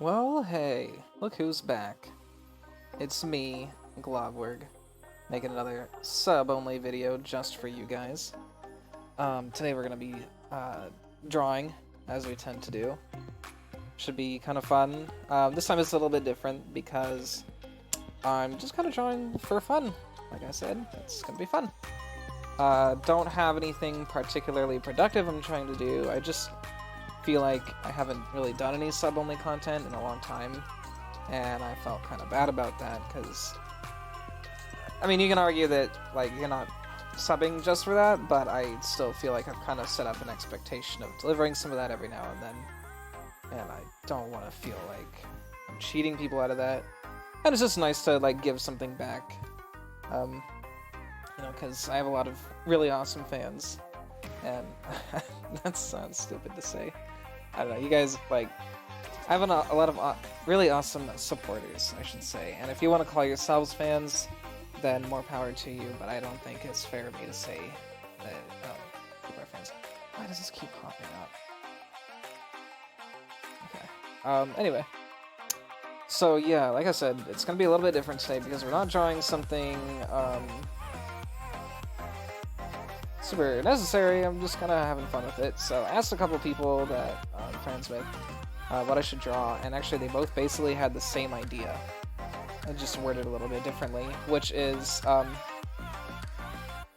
Well, hey, look who's back. It's me, Glogtane, making another sub-only video just for you guys. Today we're gonna be drawing, as we tend to do. Should be kind of fun. This time it's a little bit different because I'm just kind of drawing for fun. Like I said, it's gonna be fun. Don't have anything particularly productive I'm trying to do. I just feel like I haven't really done any sub-only content in a long time, and I felt kind of bad about that, because, I mean, you can argue that, like, you're not subbing just for that, but I still feel like I've kind of set up an expectation of delivering some of that every now and then, and I don't want to feel like I'm cheating people out of that, and it's just nice to, like, give something back, you know, because I have a lot of really awesome fans, and that sounds stupid to say. I don't know, you guys, like, I have a lot of really awesome supporters, I should say, and if you want to call yourselves fans, then more power to you, but I don't think it's fair of me to say that people are fans. Why does this keep popping up? Okay, anyway. So yeah, like I said, it's gonna be a little bit different today, because we're not drawing something, super necessary. I'm just kind of having fun with it. So I asked a couple people that I'm friends with what I should draw, and actually they both basically had the same idea. I just worded a little bit differently, which is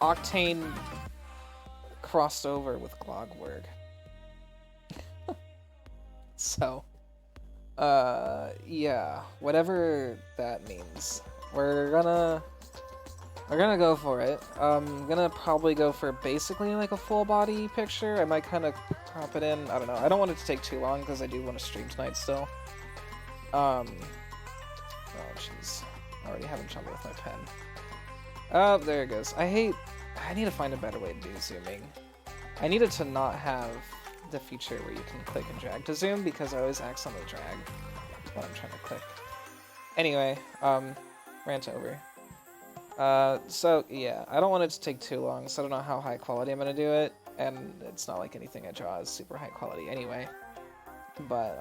Octane crossed over with Glogtane. So, yeah, whatever that means. We're gonna go for it. I'm gonna probably go for basically like a full body picture. I might kind of crop it in. I don't know. I don't want it to take too long because I do want to stream tonight still. Oh jeez. Already having trouble with my pen. Oh, there it goes. I need to find a better way to do zooming. I needed to not have the feature where you can click and drag to zoom, because I always accidentally drag when I'm trying to click. Anyway, rant over. So yeah, I don't want it to take too long, so I don't know how high quality I'm gonna do it, and it's not like anything I draw is super high quality anyway. But,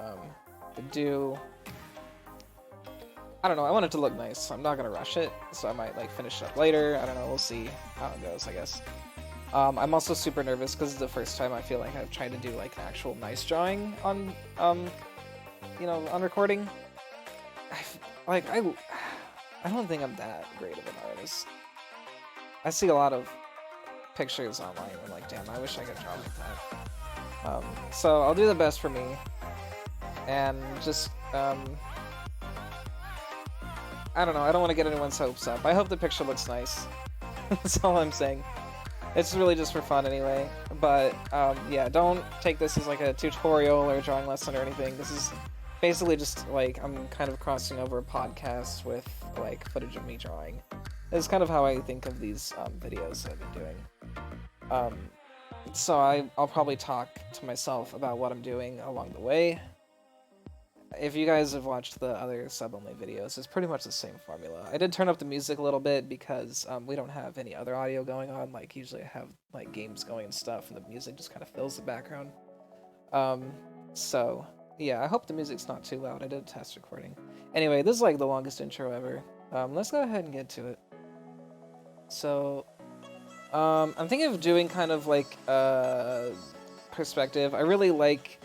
I don't know, I want it to look nice, so I'm not gonna rush it, so I might, like, finish it up later. I don't know, we'll see how it goes, I guess. I'm also super nervous because it's the first time I feel like I've tried to do, like, an actual nice drawing on, you know, on recording. I don't think I'm that great of an artist. I see a lot of pictures online and I'm like, damn, I wish I could draw like that. So I'll do the best for me, and just, I don't know, I don't want to get anyone's hopes up. I hope the picture looks nice. That's all I'm saying. It's really just for fun anyway, but, yeah, don't take this as like a tutorial or a drawing lesson or anything. This is basically just, like, I'm kind of crossing over a podcast with, like, footage of me drawing. This is kind of how I think of these, videos I've been doing. So I'll probably talk to myself about what I'm doing along the way. If you guys have watched the other sub-only videos, it's pretty much the same formula. I did turn up the music a little bit because we don't have any other audio going on. Like, usually I have, like, games going and stuff, and the music just kind of fills the background. So, yeah, I hope the music's not too loud. I did a test recording. Anyway, this is, like, the longest intro ever. Let's go ahead and get to it. So, I'm thinking of doing kind of, like, perspective. I really like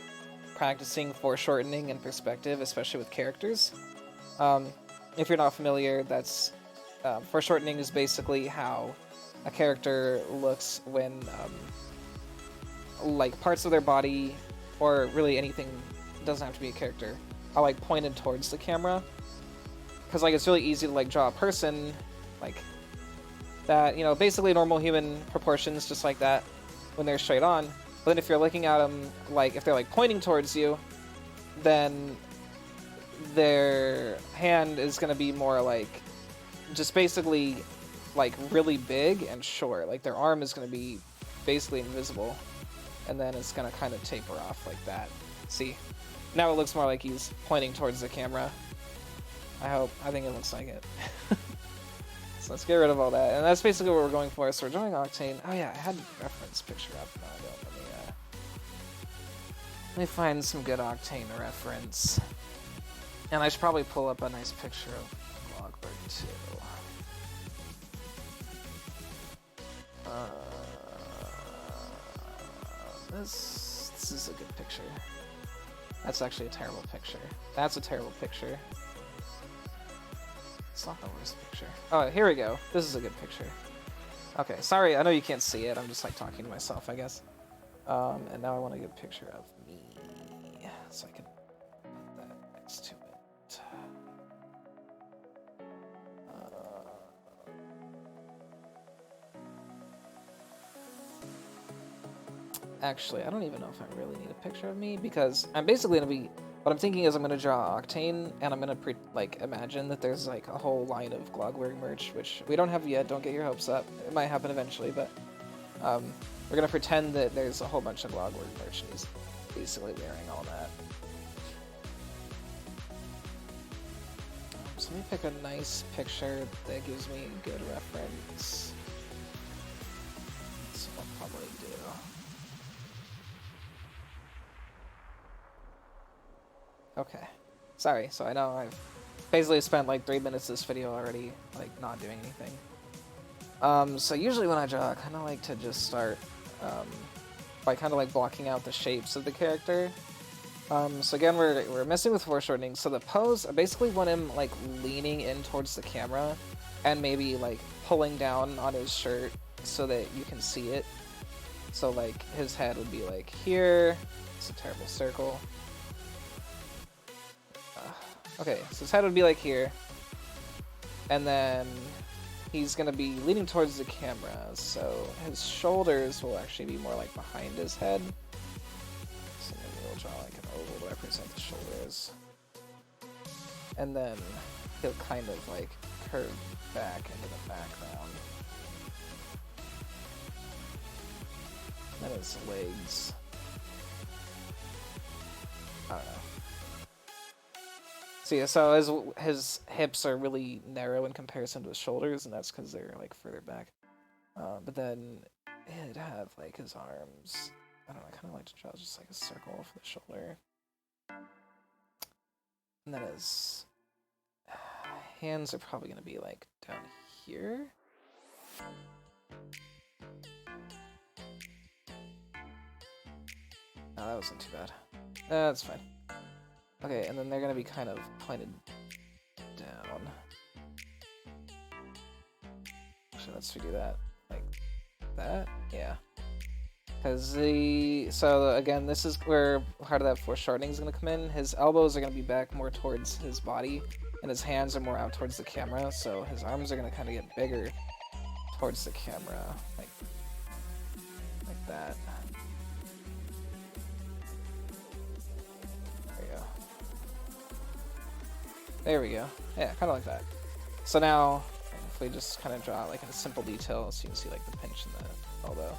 practicing foreshortening and perspective, especially with characters. If you're not familiar, that's foreshortening is basically how a character looks when like parts of their body, or really anything, doesn't have to be a character, are like pointed towards the camera, because like it's really easy to like draw a person like that, you know, basically normal human proportions, just like that when they're straight on. But then if you're looking at them, like, if they're, like, pointing towards you, then their hand is going to be more, like, just basically, like, really big and short. Like, their arm is going to be basically invisible, and then it's going to kind of taper off like that. See? Now it looks more like he's pointing towards the camera. I think it looks like it. So let's get rid of all that. And that's basically what we're going for. So we're drawing Octane. Oh yeah, I had a reference picture up. No, I don't. Let me find some good Octane reference. And I should probably pull up a nice picture of Glogtane too. This is a good picture. That's actually a terrible picture. That's a terrible picture. It's not the worst picture. Oh, here we go. This is a good picture. Okay, sorry, I know you can't see it. I'm just like talking to myself, I guess. And now I want a good picture of me, so I can put that next to it. Actually, I don't even know if I really need a picture of me, because I'm basically gonna be. What I'm thinking is I'm gonna draw Octane, and I'm gonna imagine that there's like a whole line of Glogtane merch, which we don't have yet. Don't get your hopes up. It might happen eventually, but we're gonna pretend that there's a whole bunch of Glogtane merch, and he's basically wearing all that. So let me pick a nice picture that gives me a good reference. That's what I'll probably do. Okay. Sorry, so I know I've basically spent like 3 minutes of this video already, like, not doing anything. So usually when I draw, I kind of like to just start by kind of like blocking out the shapes of the character. So again, we're messing with foreshortening. So the pose, I basically want him like leaning in towards the camera and maybe like pulling down on his shirt so that you can see it. So like his head would be like here. It's a terrible circle. Okay, so his head would be like here, and then he's gonna be leaning towards the camera, so his shoulders will actually be more like behind his head. So maybe we'll draw like an oval to represent the shoulders. And then he'll kind of like curve back into the background. Then his legs. I don't know. So yeah, so his hips are really narrow in comparison to his shoulders, and that's because they're like further back. But then it'd have like his arms. I don't know. I kind of like to draw just like a circle for the shoulder, and then his hands are probably gonna be like down here. Oh, that wasn't too bad. That's fine. Okay, and then they're gonna be kind of pointed down. Actually, let's redo that. Like that? Yeah. Because so again, this is where part of that foreshortening is gonna come in. His elbows are gonna be back more towards his body, and his hands are more out towards the camera, so his arms are gonna kind of get bigger towards the camera. Like that. There we go. Yeah, kind of like that. So now, if we just kind of draw like in a simple detail, so you can see like the pinch in the elbow.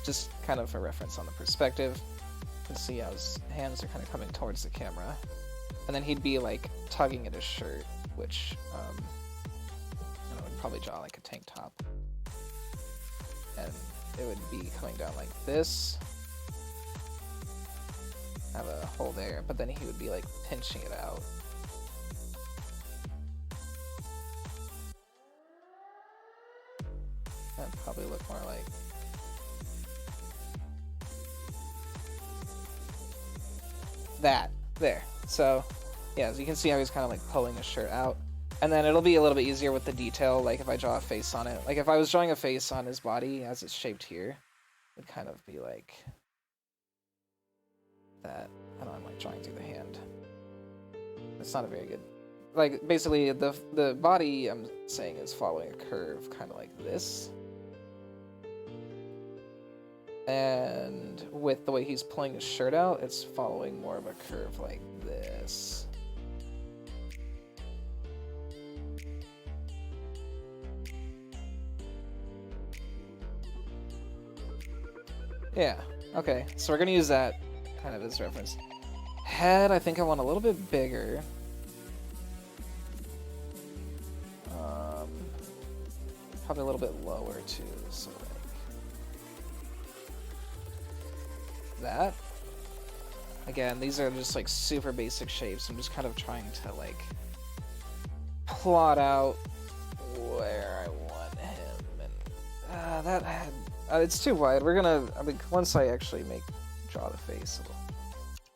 Just kind of a reference on the perspective. You can see how his hands are kind of coming towards the camera. And then he'd be like tugging at his shirt, which I would probably draw like a tank top. And it would be coming down like this. Have a hole there, but then he would be like pinching it out. That'd probably look more like that. There. So, yeah, as you can see how he's kind of like pulling his shirt out. And then it'll be a little bit easier with the detail, like if I draw a face on it. Like if I was drawing a face on his body as it's shaped here, it would kind of be like that. I don't know, I'm like drawing through the hand. It's not a very good... Like, basically, the body, I'm saying, is following a curve, kind of like this. And with the way he's pulling his shirt out, it's following more of a curve like this. Yeah, okay, so we're gonna use that kind of as reference. Head, I think I want a little bit bigger. Probably a little bit lower too, so like that. Again, these are just like super basic shapes. I'm just kind of trying to like plot out where I want him, and that had it's too wide. We're gonna, I mean, once I actually draw the face, it'll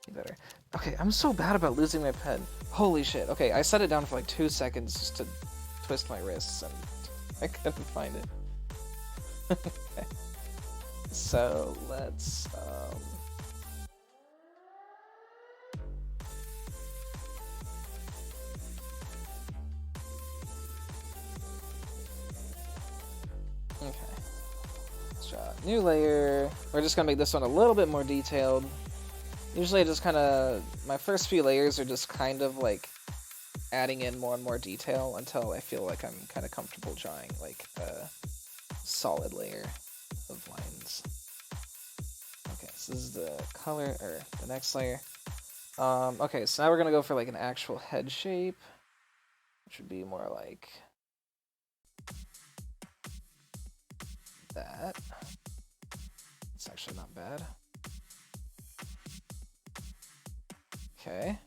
be better. Okay, I'm so bad about losing my pen. Holy shit. Okay, I set it down for like 2 seconds just to twist my wrists, and I couldn't find it. Okay. So let's okay. Let's draw a new layer. We're just gonna make this one a little bit more detailed. Usually I just kind of, my first few layers are just kind of like adding in more and more detail until I feel like I'm kind of comfortable drawing like a solid layer of lines. Okay, so this is the color, or the next layer. Okay, so now we're gonna go for like an actual head shape, which would be more like that. It's actually not bad. Okay.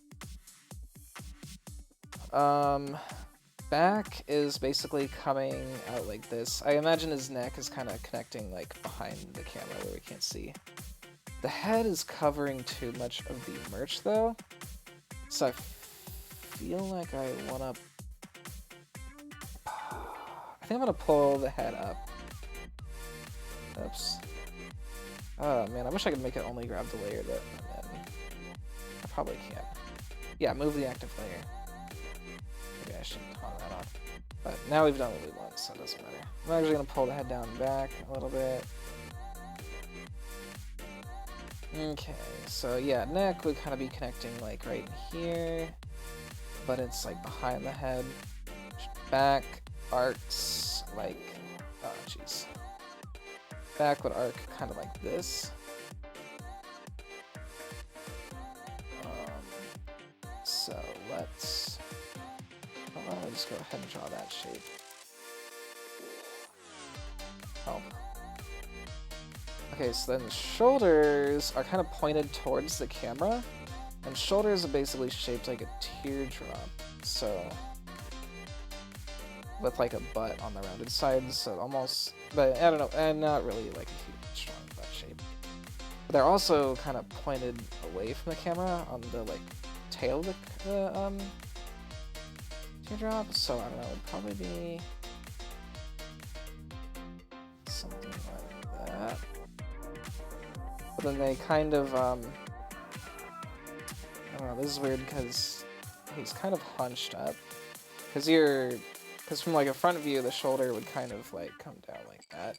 Back is basically coming out like this. I imagine his neck is kind of connecting like behind the camera where we can't see. The head is covering too much of the merch though, so I feel like I wanna, I think I'm gonna pull the head up. Oops. Oh man, I wish I could make it only grab the layer that I'm in. I probably can't. Yeah, move the active layer. Maybe I should turn that off. But now we've done what we want, so it doesn't matter. I'm actually gonna pull the head down and back a little bit. Okay, so yeah, neck would kind of be connecting like right here, but it's like behind the head. Back arcs like, oh jeez. Back would arc kind of like this. So let's, why don't I just go ahead and draw that shape. Oh. Okay, so then the shoulders are kind of pointed towards the camera, and shoulders are basically shaped like a teardrop, so with like a butt on the rounded sides, so almost, but I don't know, and not really like a huge strong butt shape. But they're also kind of pointed away from the camera on the like tail of the teardrop, so I don't know, it would probably be something like that. But then they kind of, I don't know, this is weird because he's kind of hunched up. Because from like a front view, the shoulder would kind of like come down like that.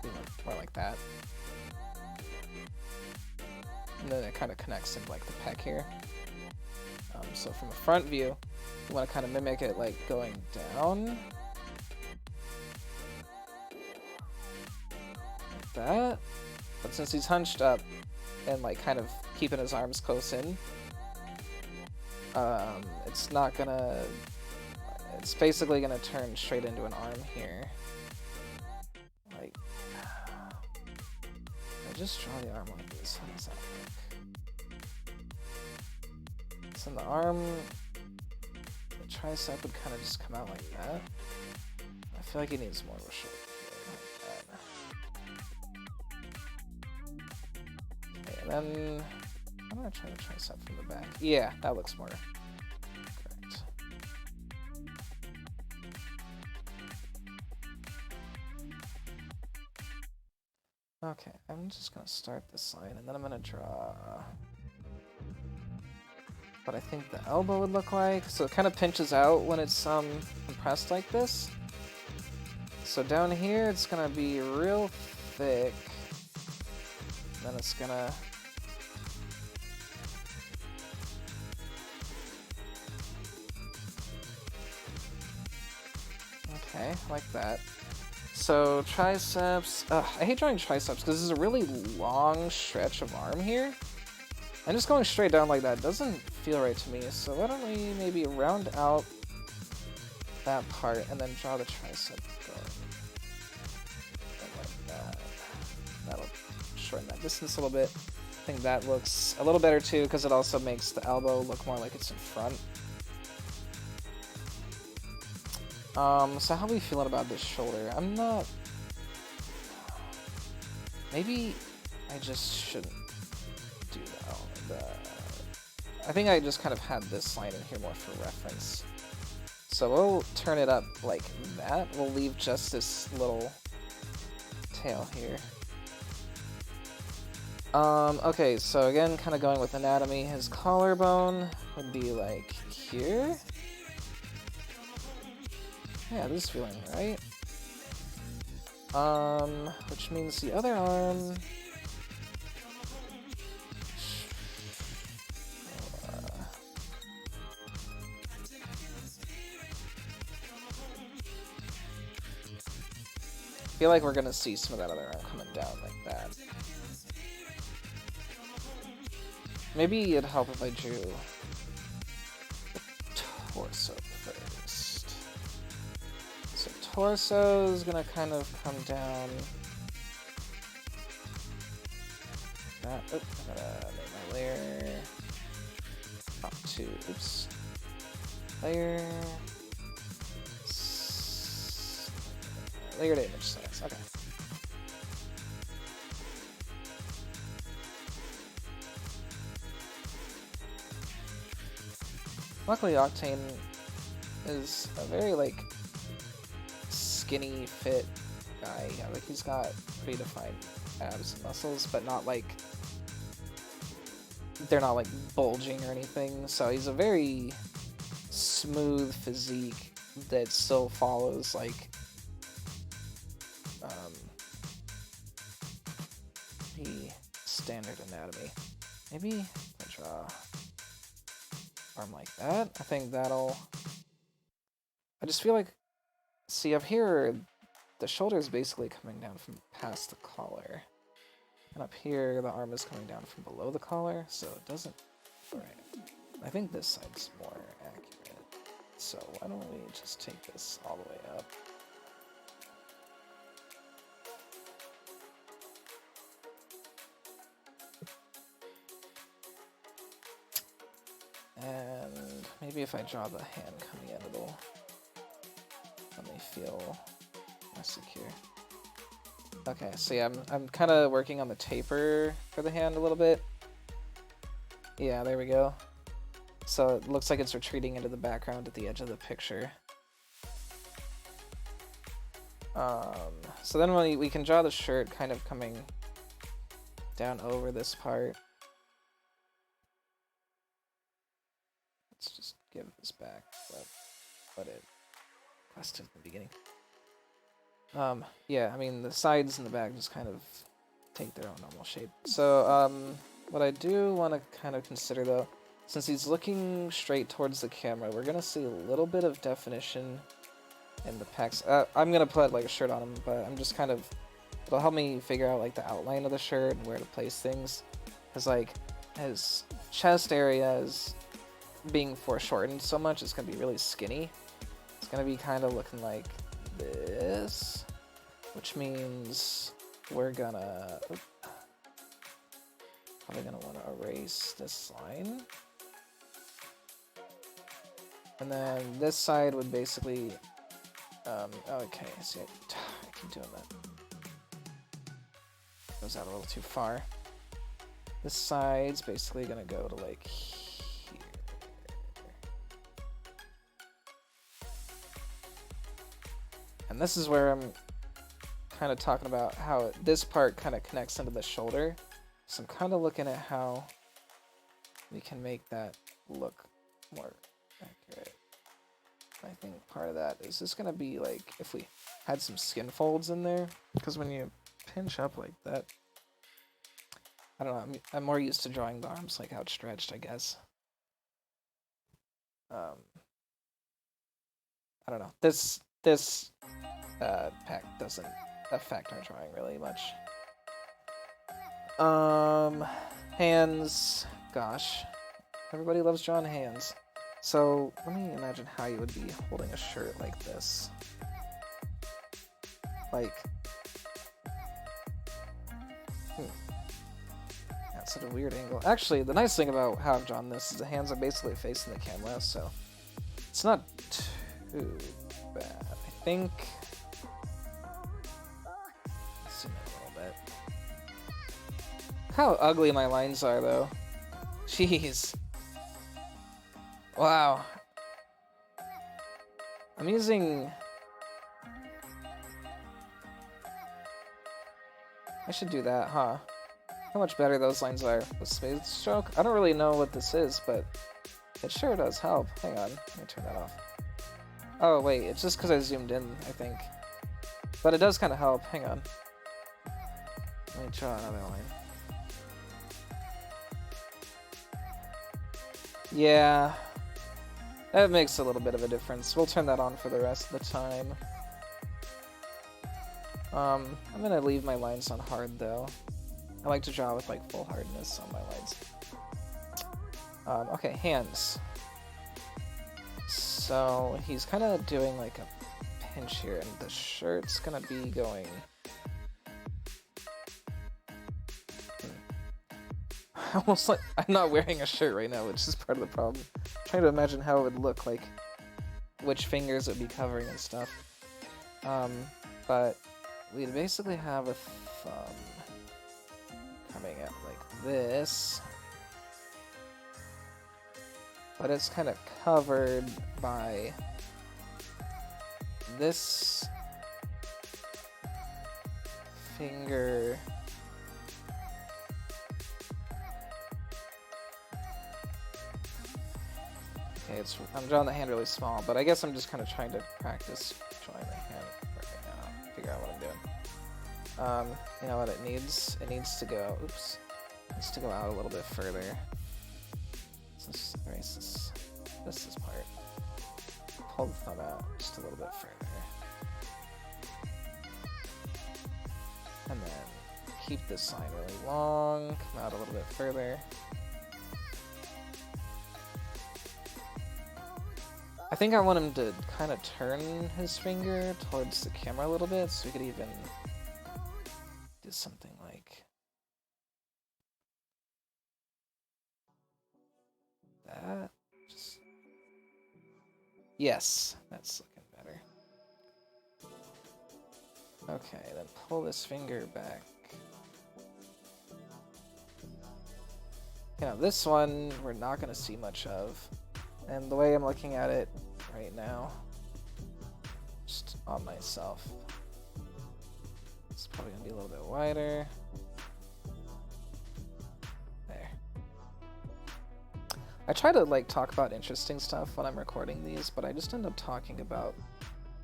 You know, more like that. And then it kind of connects into like the pec here. So from a front view, you want to kind of mimic it like going down. Like that. But since he's hunched up and like kind of keeping his arms close in, it's not gonna, it's basically gonna turn straight into an arm here. Like, I just draw the arm like this. How does that work? So in the arm, the tricep would kind of just come out like that. I feel like he needs more of a shoulder. And then I'm gonna try the tricep from the back. Yeah, that looks more correct. Okay, I'm just gonna start this line and then I'm gonna draw what I think the elbow would look like. So it kind of pinches out when it's compressed like this. So down here it's gonna be real thick. Then it's gonna okay, like that. So triceps, I hate drawing triceps because there's a really long stretch of arm here. And just going straight down like that doesn't feel right to me, so why don't we maybe round out that part and then draw the tricep going and like that. That'll shorten that distance a little bit. think that looks a little better too, because it also makes the elbow look more like it's in front. So how are we feeling about this shoulder? I'm not... Maybe I just shouldn't do that. I think I just kind of had this line in here more for reference. So we'll turn it up like that. We'll leave just this little tail here. Okay, so again, kind of going with anatomy, his collarbone would be like here. Yeah, this is feeling right. Which means the other arm... I feel like we're gonna see some of that other arm coming down like that. Maybe it'd help if I drew the torso first. So torso is gonna kind of come down. That. Oh, I gotta make my layer. Up to. Oops. Layer. Layered image size. Okay. Luckily, Octane is a very, like, skinny, fit guy. Yeah, like, he's got pretty defined abs and muscles, but not, like, they're not, like, bulging or anything. So he's a very smooth physique that still follows, like, the standard anatomy. Maybe I draw arm like that. I think that'll... I just feel like... See, up here, the shoulder is basically coming down from past the collar. And up here, the arm is coming down from below the collar, so it doesn't... Alright. I think this side's more accurate. So why don't we just take this all the way up? And maybe if I draw the hand coming in, it'll let me feel more secure. Okay, so yeah, I'm kind of working on the taper for the hand a little bit. Yeah, there we go. So it looks like it's retreating into the background at the edge of the picture. So then when we can draw the shirt kind of coming down over this part. Let's just give this back what it requested in the beginning. Yeah, I mean, the sides and the back just kind of take their own normal shape. So, what I do want to kind of consider, though, since he's looking straight towards the camera, we're going to see a little bit of definition in the pecs. I'm going to put, like, a shirt on him, but I'm just kind of... It'll help me figure out, like, the outline of the shirt and where to place things. Because, like, his chest area is being foreshortened so much, it's going to be really skinny. It's going to be kind of looking like this, which means we're gonna probably gonna want to erase this line, and then this side would basically okay, see, I keep doing that. Goes out a little too far. This side's basically gonna go to like here. And this is where I'm kind of talking about how this part kind of connects into the shoulder. So I'm kind of looking at how we can make that look more accurate. I think part of that is just going to be like if we had some skin folds in there. Because when you pinch up like that, I don't know, I'm more used to drawing the arms like outstretched, I guess. I don't know. This pack doesn't affect our drawing really much. Hands, gosh, everybody loves drawing hands. So let me imagine how you would be holding a shirt like this. Like, yeah, looks at a weird angle. Actually, the nice thing about how I've drawn this is the hands are basically facing the camera, so it's not too bad. I think. Let's zoom in a little bit. Look how ugly my lines are, though. Jeez. Wow. I'm using. I should do that, huh? How much better those lines are with smooth stroke. I don't really know what this is, but it sure does help. Hang on, let me turn that off. Oh wait, it's just because I zoomed in, I think. But it does kind of help. Hang on. Let me draw another line. Yeah, that makes a little bit of a difference. We'll turn that on for the rest of the time. I'm gonna leave my lines on hard though. I like to draw with like full hardness on my lines. Okay, hands. So he's kind of doing like a pinch here, and the shirt's gonna be going. Almost like I'm not wearing a shirt right now, which is part of the problem. I'm trying to imagine how it would look like, which fingers it would be covering and stuff. But we'd basically have a thumb coming out like this, but it's kind of covered by this finger. Okay, I'm drawing the hand really small, but I guess I'm just kind of trying to practice drawing the hand right now. Figure out what I'm doing. You know what it needs? It needs to go. Oops. It needs to go out a little bit further. Let's erase this part. Pull the thumb out just a little bit further, and then keep this line really long. Come out a little bit further. I think I want him to kind of turn his finger towards the camera a little bit, so we could even do something like that. Just... Yes, that's looking better. Okay, then pull this finger back. You know, this one we're not going to see much of. And the way I'm looking at it right now, just on myself, it's probably going to be a little bit wider. There. I try to like talk about interesting stuff when I'm recording these, but I just end up talking about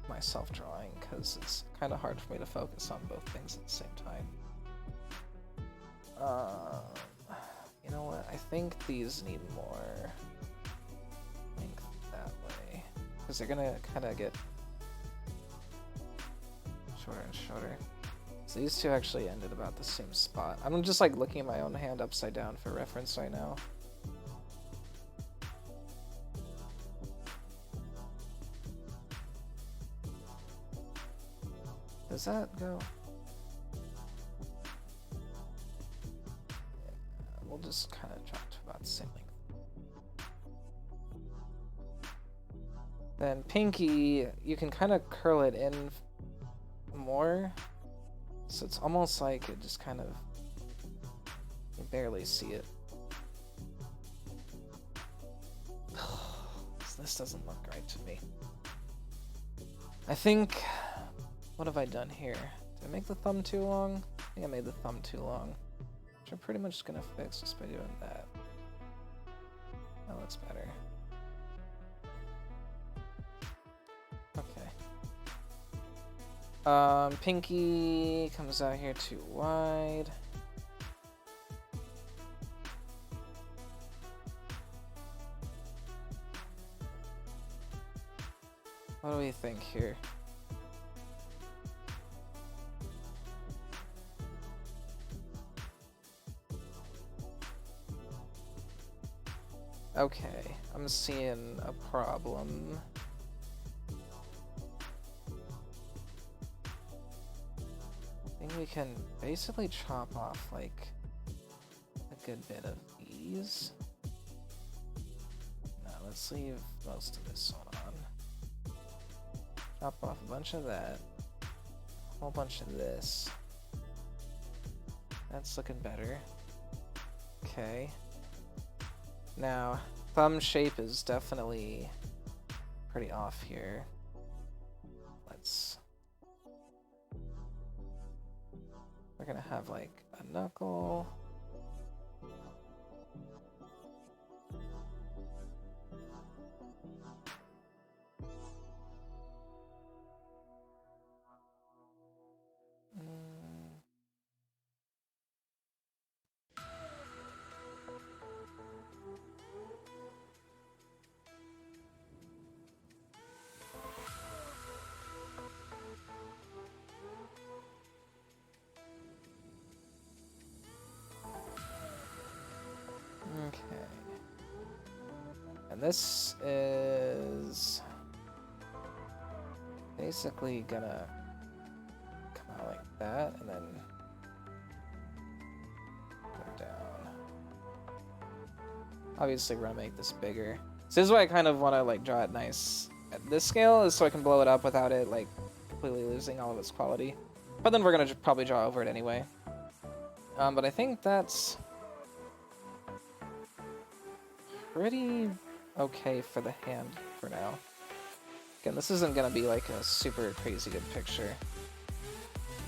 myself drawing because it's kind of hard for me to focus on both things at the same time. You know what? I think these need more length that way, because they're gonna kind of get shorter and shorter. So these two actually ended about the same spot. I'm just like looking at my own hand upside down for reference right now. Does that go? Yeah, we'll just kind of drop to about the same length. Then pinky, you can kind of curl it in more, so it's almost like it just kind of, you barely see it. This doesn't look right to me. I think, what have I done here? Did I make the thumb too long? I think I made the thumb too long, which I'm pretty much gonna fix just by doing that. That looks better. Okay. Pinky comes out here too wide. What do we think here? Okay, I'm seeing a problem. I think we can basically chop off like good bit of these. Now let's leave most of this one on. Drop off a bunch of that. A whole bunch of this. That's looking better. Okay. Now, thumb shape is definitely pretty off here. We're gonna have like a knuckle. Okay. And this is basically gonna come out like that and then go down. Obviously we're gonna make this bigger. So this is why I kind of want to like draw it nice at this scale, is so I can blow it up without it like completely losing all of its quality. But then we're gonna probably draw over it anyway. But I think that's pretty okay for the hand for now. Again, this isn't gonna be like a super crazy good picture.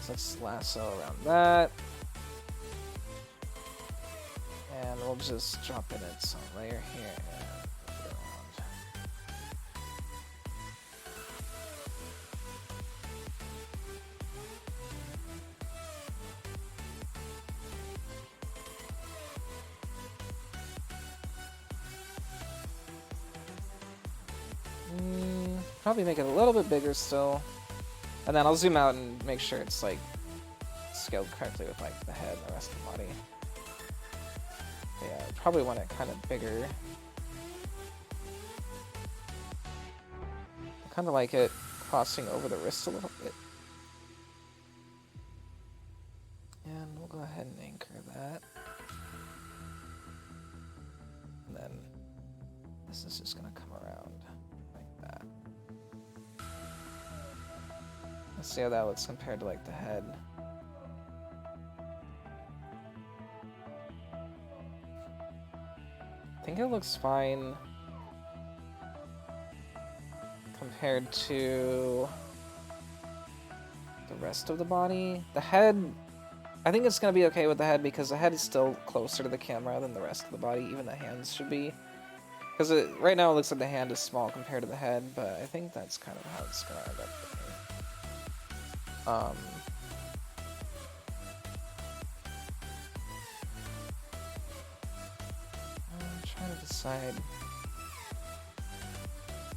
So let's lasso around that. And we'll just drop in its own layer here and move it around. Probably make it a little bit bigger still. And then I'll zoom out and make sure it's like scaled correctly with like the head and the rest of the body. Yeah, probably want it kind of bigger. I kind of like it crossing over the wrist a little bit. And we'll go ahead and anchor that. And then this is just going to come around like that. Let's see how that looks compared to like the head. I think it looks fine compared to the rest of the body. The head, I think it's going to be okay with the head because the head is still closer to the camera than the rest of the body, even the hands should be. Because right now it looks like the hand is small compared to the head, but I think that's kind of how it's going to end up looking. I'm trying to decide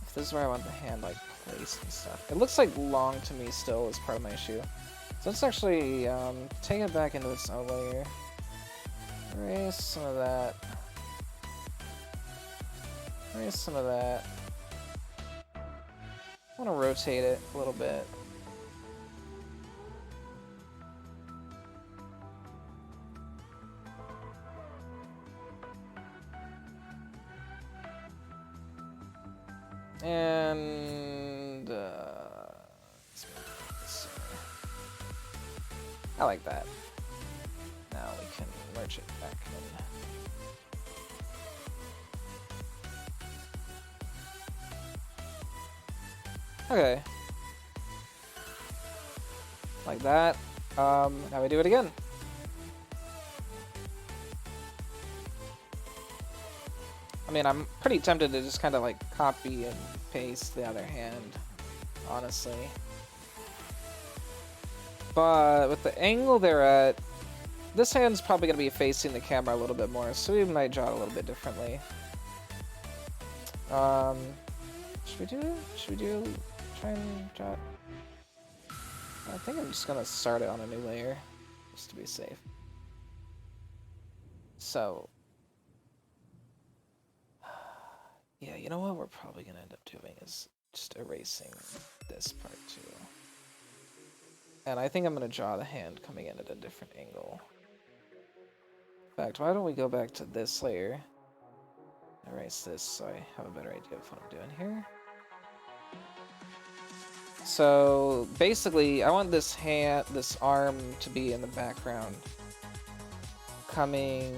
if this is where I want the hand like placed and stuff. It looks like long to me still is part of my issue. So let's actually take it back into its own layer. Erase some of that. Erase some of that. I want to rotate it a little bit. And I like that. Now we can merge it back in. Okay. Like that. Now we do it again. I mean, I'm pretty tempted to just kind of like copy and paste the other hand, honestly. But with the angle they're at, this hand's probably going to be facing the camera a little bit more, so we might draw it a little bit differently. Should we do it? Should we try and draw it? I think I'm just going to start it on a new layer, just to be safe. So, yeah, you know what we're probably going to end up doing is just erasing this part too. And I think I'm going to draw the hand coming in at a different angle. In fact, why don't we go back to this layer? Erase this so I have a better idea of what I'm doing here. So basically, I want this arm to be in the background, coming.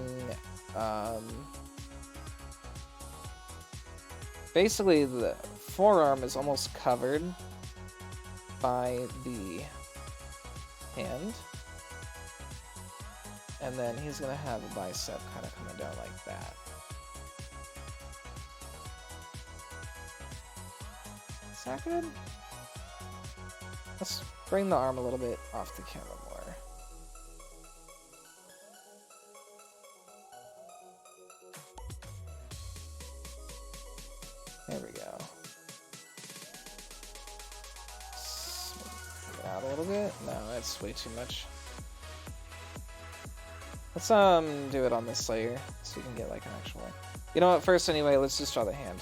Basically, the forearm is almost covered by the hand, and then he's gonna have a bicep kind of coming down like that. Is that good? Let's bring the arm a little bit off the camera more. There we go. Smooth it out a little bit. No, that's way too much. Let's do it on this layer so you can get like an actual one. You know what? First, anyway, let's just draw the hand.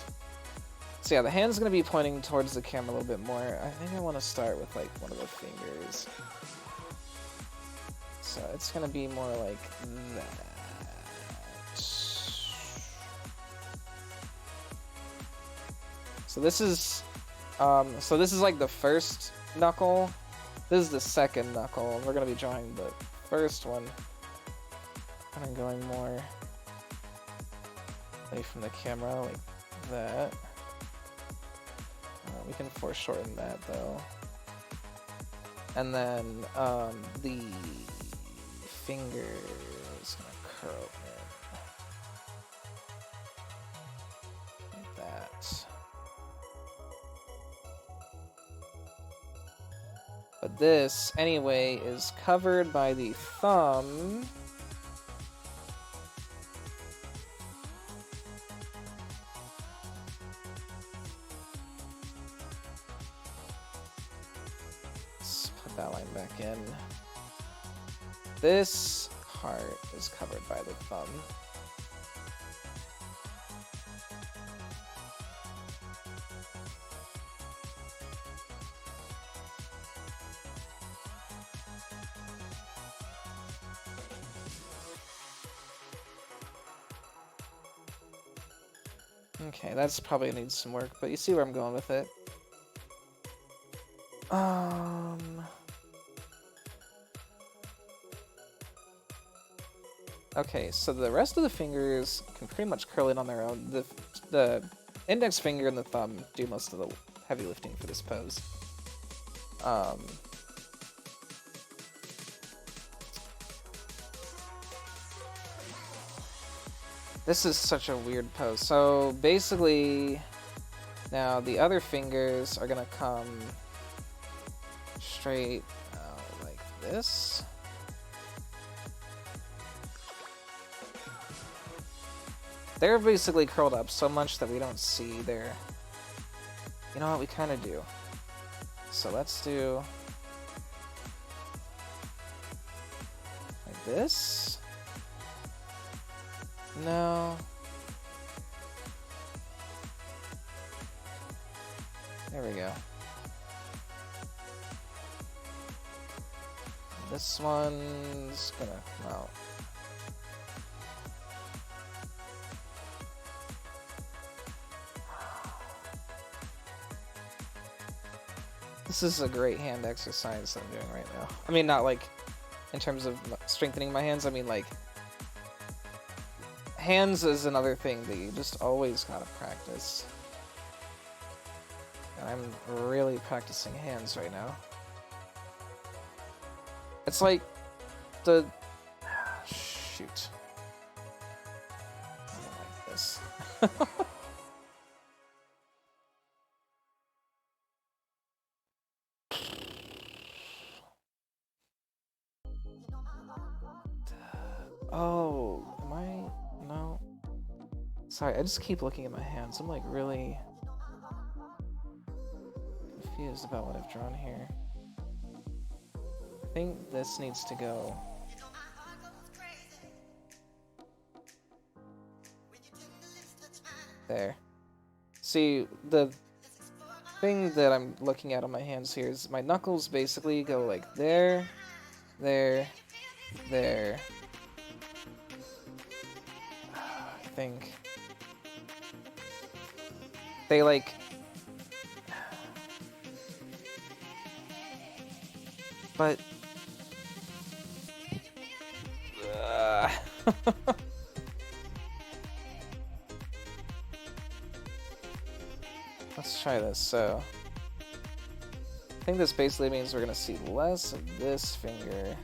So yeah, the hand's gonna be pointing towards the camera a little bit more. I think I want to start with like one of the fingers. So it's gonna be more like that. So this is like the first knuckle. This is the second knuckle. We're gonna be drawing the first one. Kind of going more away from the camera like that. We can foreshorten that though. And then the finger is gonna curl in like that. But this, anyway, is covered by the thumb. That line back in. This part is covered by the thumb. Okay, that's probably needs some work, but you see where I'm going with it. Okay, so the rest of the fingers can pretty much curl in on their own. The index finger and the thumb do most of the heavy lifting for this pose. This is such a weird pose. So basically, now the other fingers are gonna come straight out like this. They're basically curled up so much that we don't see their... You know what, we kind of do. So let's do... like this? No. There we go. This one's gonna come out. This is a great hand exercise that I'm doing right now. I mean, not like in terms of strengthening my hands, I mean like hands is another thing that you just always gotta practice. And I'm really practicing hands right now. It's like the... shoot. I don't like this. Oh, am I? No. Sorry, I just keep looking at my hands. I'm like really confused about what I've drawn here. I think this needs to go. There. See, the thing that I'm looking at on my hands here is my knuckles basically go like there, there, there, think. They like... But... Let's try this. So, I think this basically means we're gonna see less of this finger.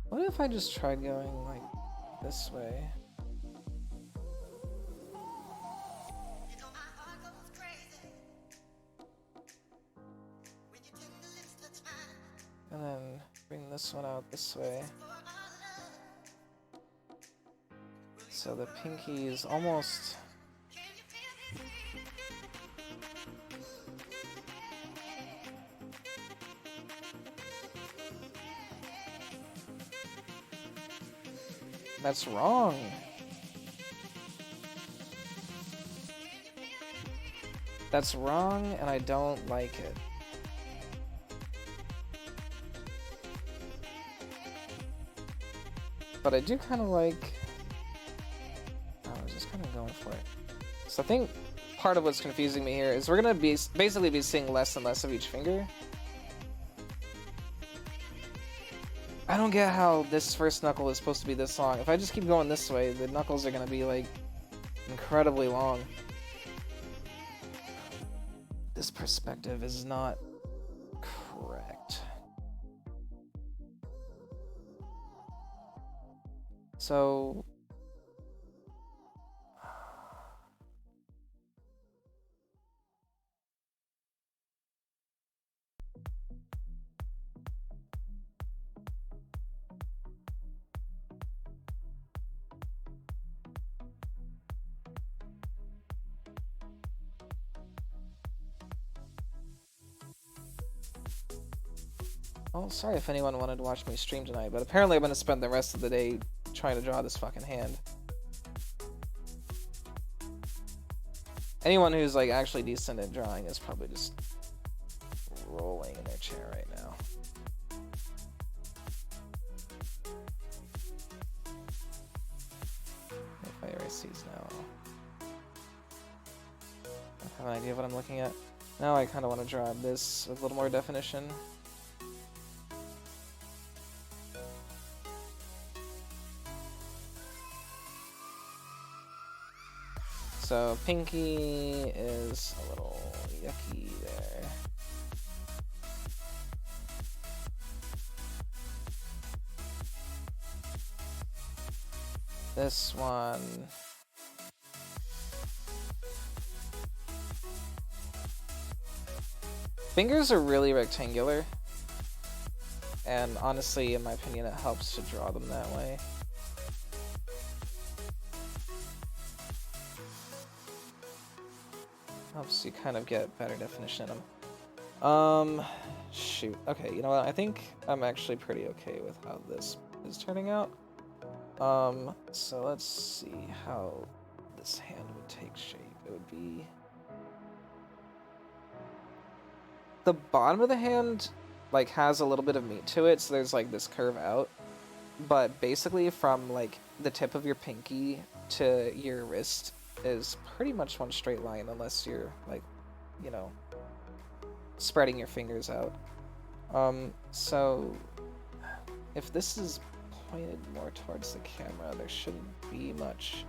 What if I just tried going like this way? And then bring this one out this way. So the pinky is almost... That's wrong. That's wrong, and I don't like it. But I do kind of like... I was just kind of going for it. So I think part of what's confusing me here is we're going to basically be seeing less and less of each finger. I don't get how this first knuckle is supposed to be this long. If I just keep going this way, the knuckles are going to be like incredibly long. This perspective is not correct. So... Oh, sorry if anyone wanted to watch me stream tonight, but apparently I'm going to spend the rest of the day trying to draw this fucking hand. Anyone who's like actually decent at drawing is probably just rolling in their chair right now. If I erase these now, I have an idea of what I'm looking at. Now I kind of want to draw this with a little more definition. So pinky is a little yucky there. This one. Fingers are really rectangular. And honestly, in my opinion, it helps to draw them that way. Helps you kind of get better definition in them. Shoot. Okay, you know what? I think I'm actually pretty okay with how this is turning out. So let's see how this hand would take shape. It would be... The bottom of the hand, like, has a little bit of meat to it, so there's, like, this curve out. But basically from, like, the tip of your pinky to your wrist is pretty much one straight line unless you're like, you know, spreading your fingers out. So if this is pointed more towards the camera, there shouldn't be much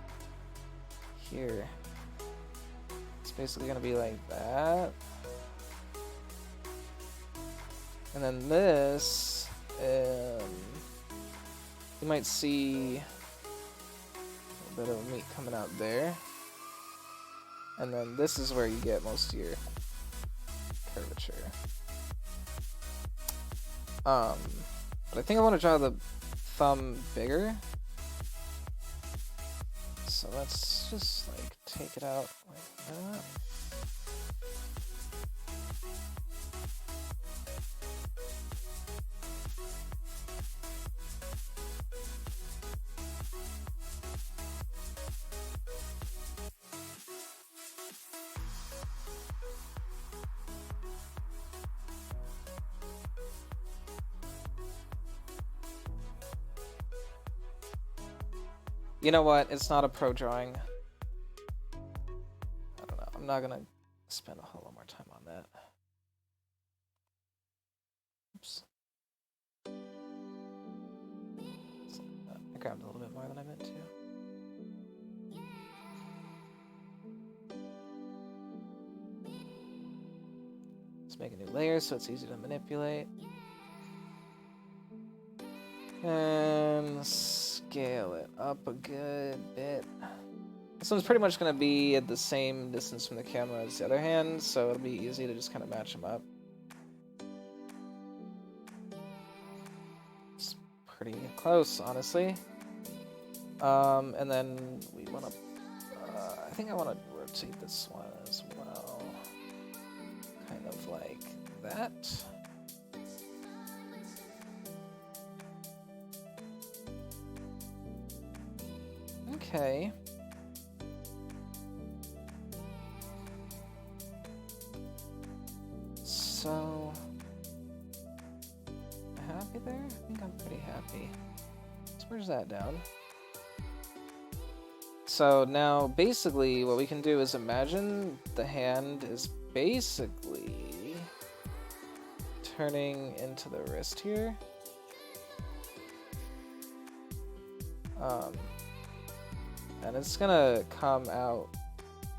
here. It's basically gonna be like that. And then this, you might see a bit of meat coming out there. And then this is where you get most of your curvature. But I think I want to draw the thumb bigger. So let's just like take it out like that. You know what? It's not a pro drawing. I don't know. I'm not gonna spend a whole lot more time on that. Oops. I grabbed a little bit more than I meant to. Let's make a new layer so it's easy to manipulate. And scale it up a good bit. This one's pretty much going to be at the same distance from the camera as the other hand, so it'll be easy to just kind of match them up. It's pretty close, honestly. And then we want to... I think I want to rotate this one as well. Kind of like that. Okay. So, happy there? I think I'm pretty happy. So where's that down? So now, basically, what we can do is imagine the hand is basically turning into the wrist here. And it's gonna come out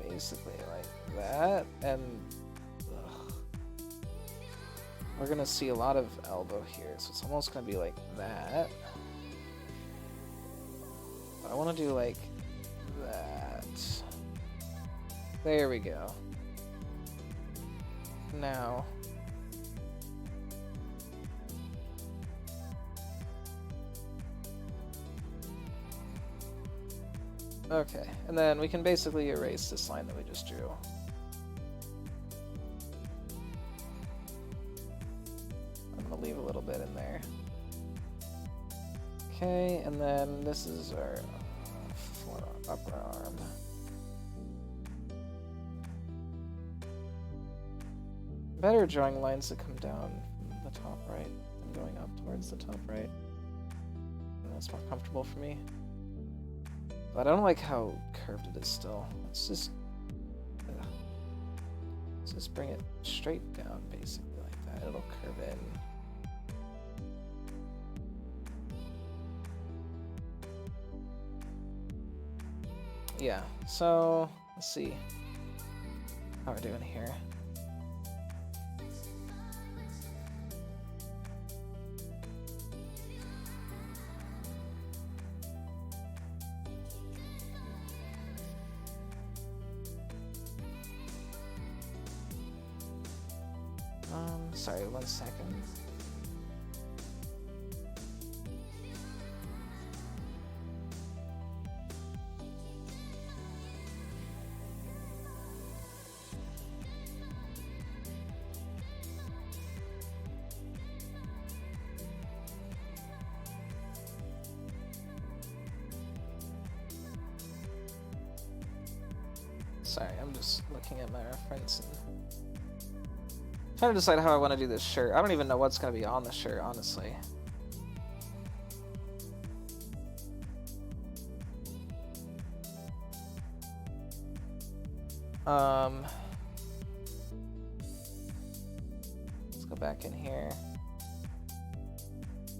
basically like that, and we're gonna see a lot of elbow here, so it's almost gonna be like that. But I want to do like that. There we go. Now, okay, and then we can basically erase this line that we just drew. I'm gonna leave a little bit in there. Okay, and then this is our upper arm. Better drawing lines that come down from the top right and going up towards the top right. And that's more comfortable for me. But I don't like how curved it is still. Let's just bring it straight down, basically like that. It'll curve in. Yeah, so let's see how we're doing here. Sorry, 1 second. Sorry, I'm just looking at my reference and trying to decide how I want to do this shirt. I don't even know what's going to be on the shirt, honestly. Let's go back in here.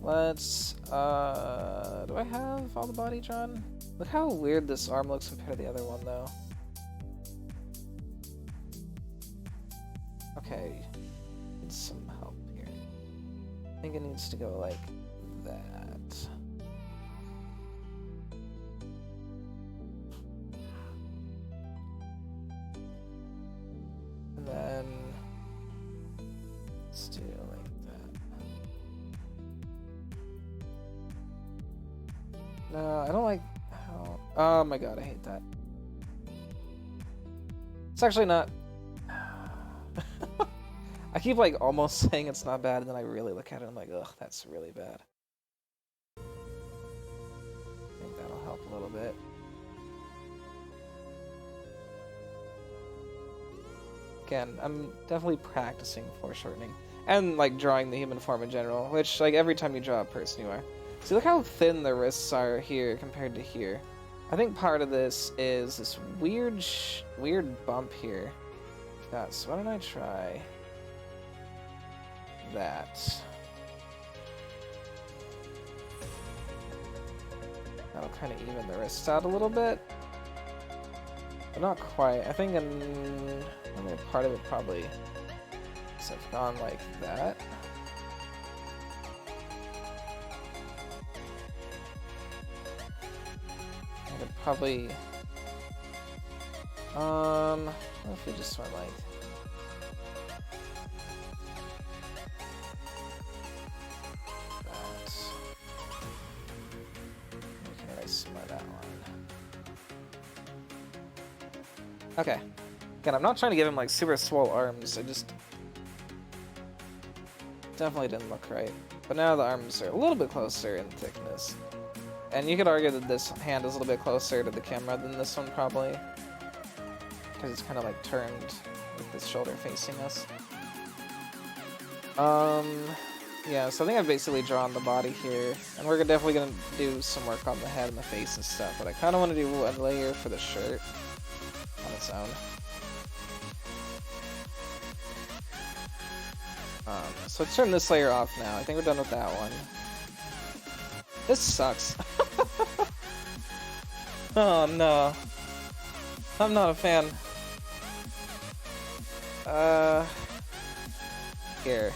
Let's, do I have all the body drawn? Look how weird this arm looks compared to the other one, though. Okay. Need some help here. I think it needs to go like that. And then let's do it like that. No, I don't like how... Oh my god, I hate that. It's actually not... I keep like almost saying it's not bad, and then I really look at it and I'm like, ugh, that's really bad. I think that'll help a little bit. Again, I'm definitely practicing foreshortening. And like drawing the human form in general, which like every time you draw a person you are. See, look how thin the wrists are here compared to here. I think part of this is this weird bump here. God, so why don't I try that? That'll kind of even the wrist out a little bit. But not quite. I think another part of it probably is have gone like that. I could probably what if we just went like that? We can erase some of that one. Okay. Again, I'm not trying to give him like super swole arms. I just definitely didn't look right. But now the arms are a little bit closer in thickness. And you could argue that this hand is a little bit closer to the camera than this one probably. Because it's kind of like turned with this shoulder facing us. Yeah, so I think I've basically drawn the body here. And we're definitely going to do some work on the head and the face and stuff. But I kind of want to do a layer for the shirt on its own. So let's turn this layer off now. I think we're done with that one. This sucks. Oh no. I'm not a fan. Here.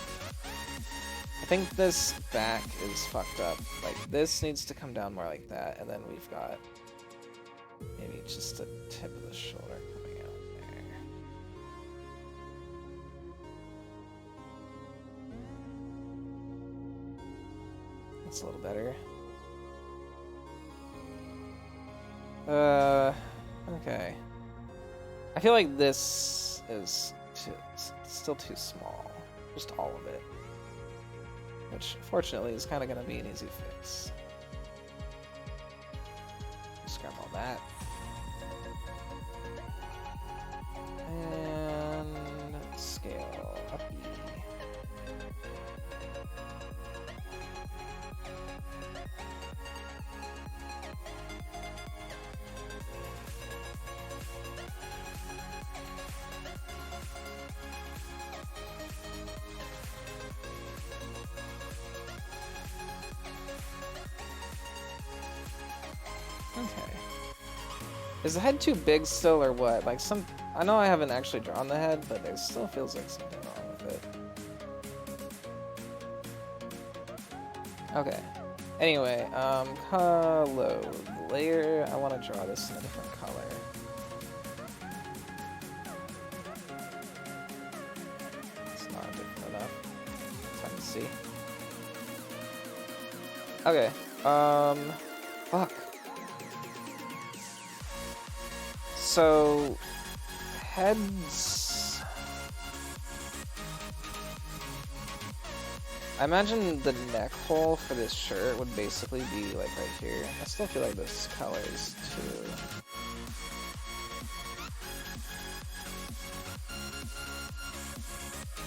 I think this back is fucked up. Like, this needs to come down more like that, and then we've got maybe just the tip of the shoulder coming out there. That's a little better. Okay. I feel like this is still too small. Just all of it. Which, fortunately, is kind of going to be an easy fix. Just grab all that. And scale up. Okay. Is the head too big still, or what? Like I know I haven't actually drawn the head, but there still feels like something wrong with it. Okay. Anyway, color layer. I want to draw this in a different color. It's not different enough. It's hard to see. Okay. Fuck. So, heads... I imagine the neck hole for this shirt would basically be like right here. I still feel like this color is too...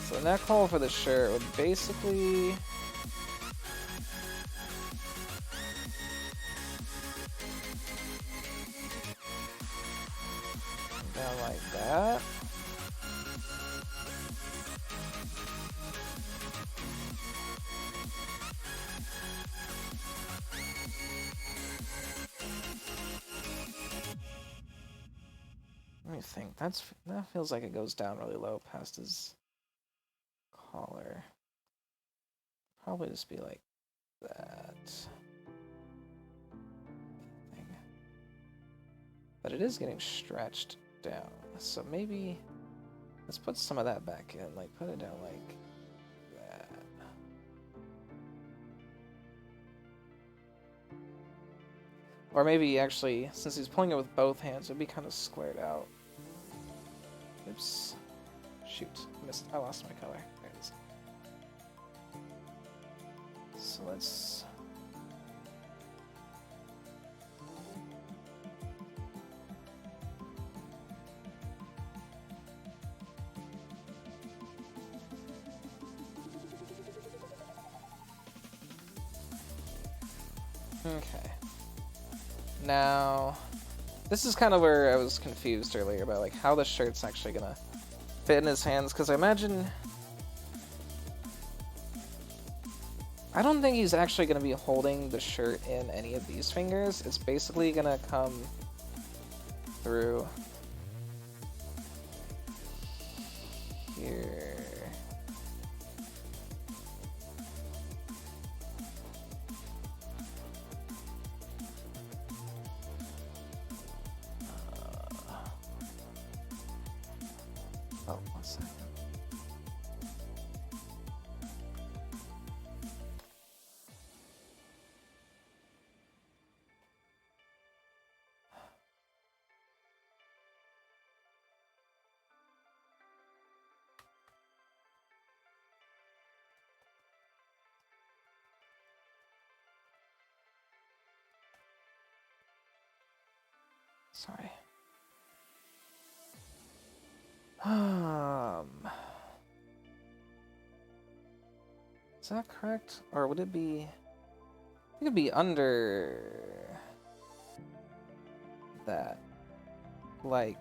So the neck hole for the shirt would basically... down like that. Let me think. That feels like it goes down really low past his collar. Probably just be like that. But it is getting stretched down, so maybe let's put some of that back in, like put it down like that. Or maybe actually, since he's pulling it with both hands, it'd be kind of squared out. Oops. Shoot, I lost my color. There it is. So let's... Okay. Now, This is kind of where I was confused earlier about like how the shirt's actually gonna fit in his hands, because I imagine... I don't think he's actually gonna be holding the shirt in any of these fingers. It's basically gonna come through here. Oh, 1 second. Sorry. Is that correct? Or would it be... I think it'd be under... that. Like...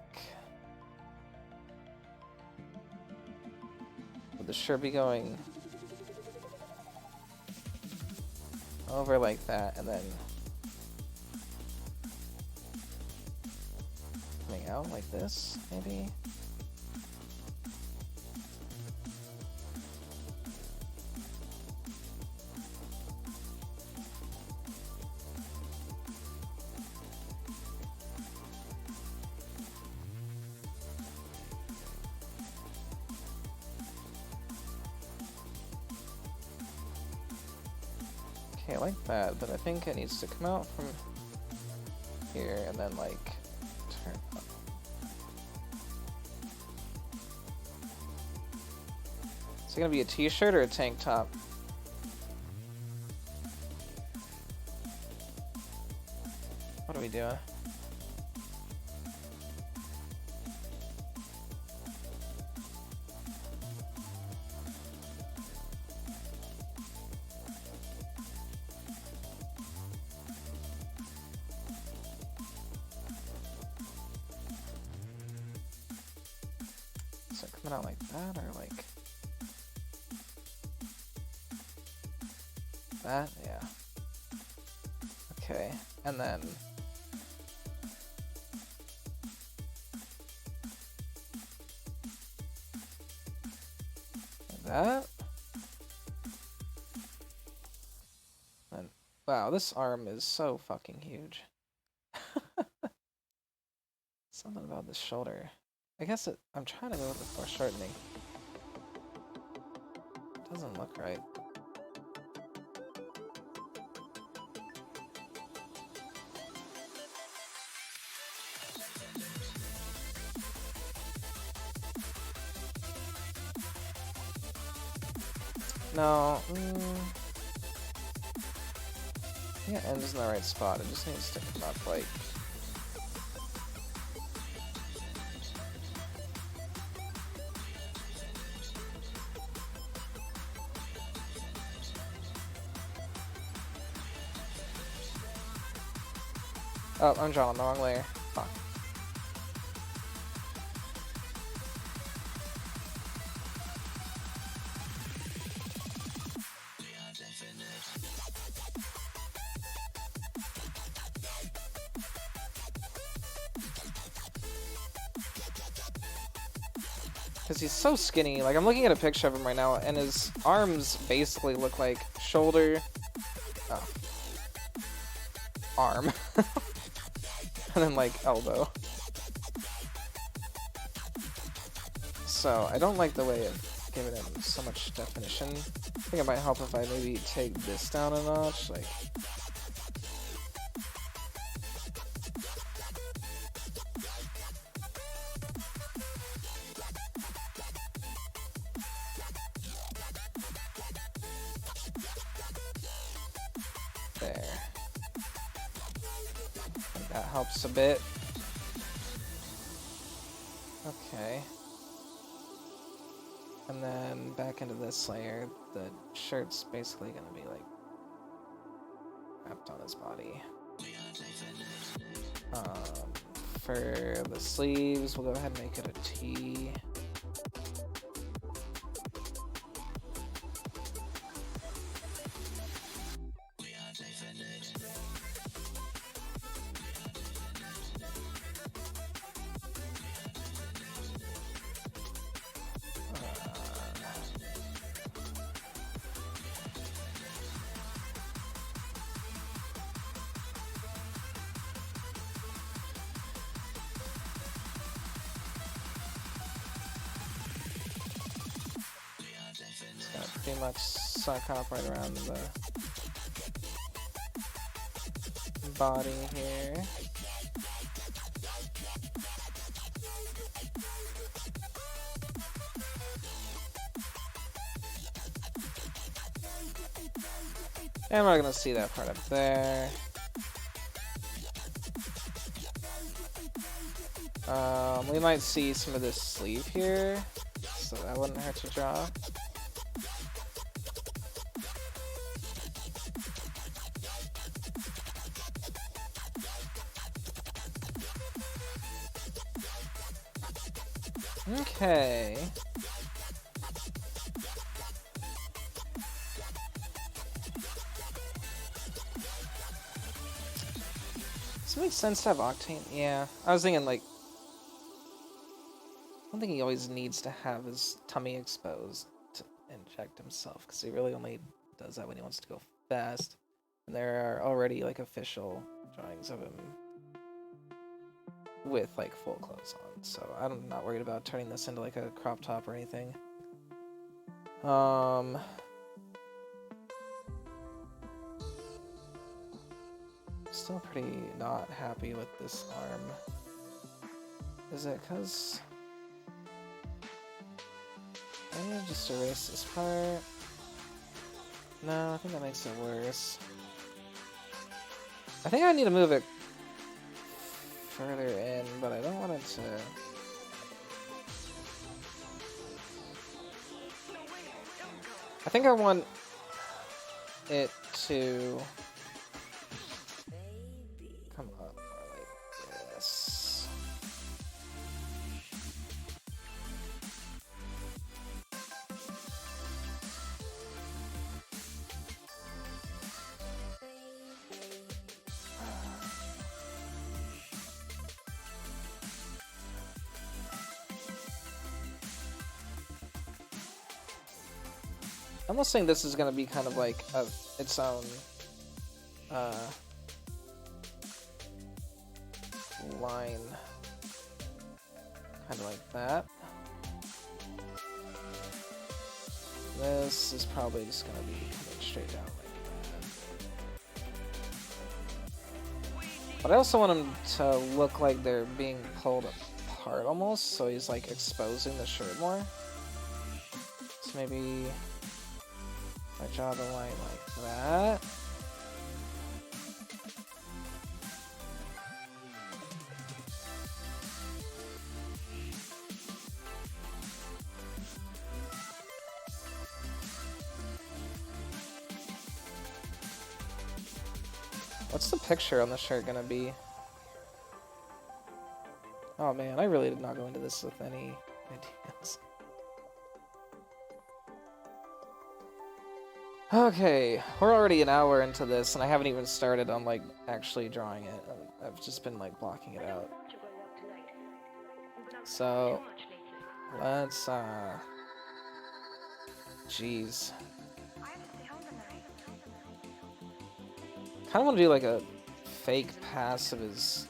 would the shirt be going... over like that, and then... coming out like this, maybe? Okay, like that, but I think it needs to come out from here and then like turn up. Is it gonna be a t-shirt or a tank top? What are we doing? Is it coming out like that or like that? Yeah. Okay, and then like that. And wow, this arm is so fucking huge. Something about this shoulder. I guess I'm trying to go with the foreshortening. It doesn't look right. No. Yeah, ends in the right spot. It just needs to come up like... Oh, I'm drawing on the wrong layer. Fuck. Because he's so skinny. Like, I'm looking at a picture of him right now, and his arms basically look like shoulder... Oh. Arm. And then, like, elbow. So, I don't like the way it's giving him so much definition. I think it might help if I maybe take this down a notch, like... There. I think that helps a bit. Okay. And then back into this layer, the shirt's basically gonna be like wrapped on his body. for the sleeves, we'll go ahead and make it a T. Pretty much suck up right around the body here. And we're gonna see that part up there. We might see some of this sleeve here, so that wouldn't hurt to draw. Okay. Does it make sense to have Octane? Yeah. I was thinking, like, I don't think he always needs to have his tummy exposed to inject himself, because he really only does that when he wants to go fast. And there are already, like, official drawings of him with, like, full clothes on. So I'm not worried about turning this into, like, a crop top or anything. Still pretty not happy with this arm. Is it because I need to just erase this part? No, I think that makes it worse. I think I need to move it further in, but I don't want it to... I think I want it to come up more like this. I'm almost saying this is gonna be kind of like its own line, kind of like that. This is probably just gonna be coming straight down like that. But I also want him to look like they're being pulled apart almost, so he's like exposing the shirt more. So maybe I draw the line like that. What's the picture on the shirt gonna be? Oh man, I really did not go into this with any ideas. Okay, we're already an hour into this, and I haven't even started on, like, actually drawing it. I've just been, like, blocking it out. So, let's, jeez. Kinda wanna do, like, a fake pass of his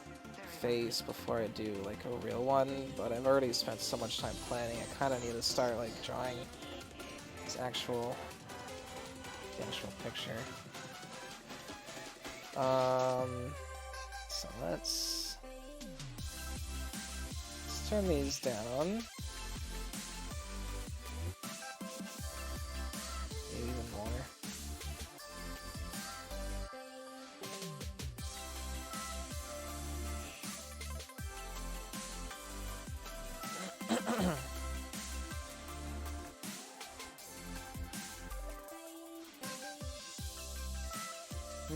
face before I do, like, a real one, but I've already spent so much time planning, I kinda need to start, like, drawing his actual picture. So let's turn these down. Maybe even more.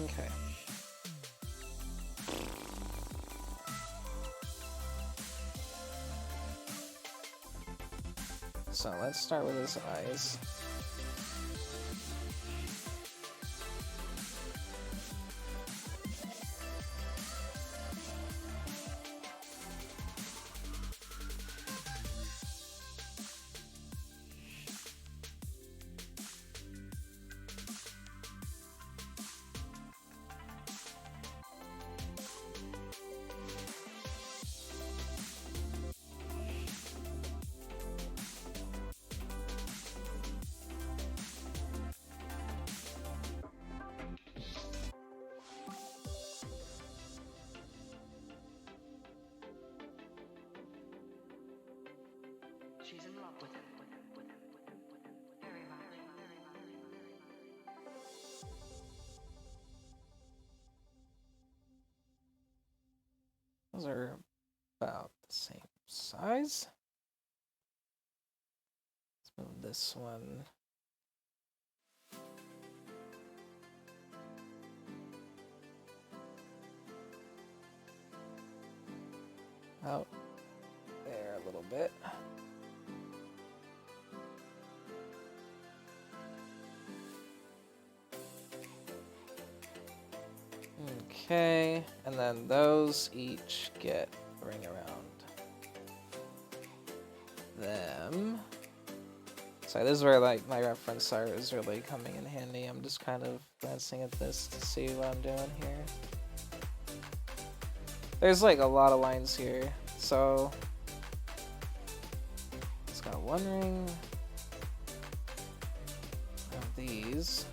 Okay. So let's start with his eyes. She's in love with him. Very much. Those are about the same size. Let's move this one. Out there a little bit. Okay, and then those each get a ring around them. So this is where like my reference art is really coming in handy. I'm just kind of glancing at this to see what I'm doing here. There's like a lot of lines here, so it's got one ring of these.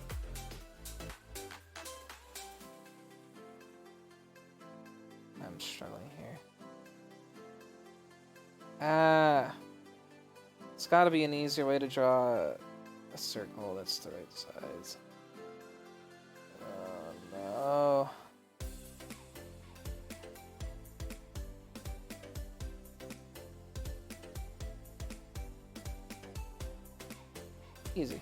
I'm struggling here. It's got to be an easier way to draw a circle that's the right size. Oh no. Easy.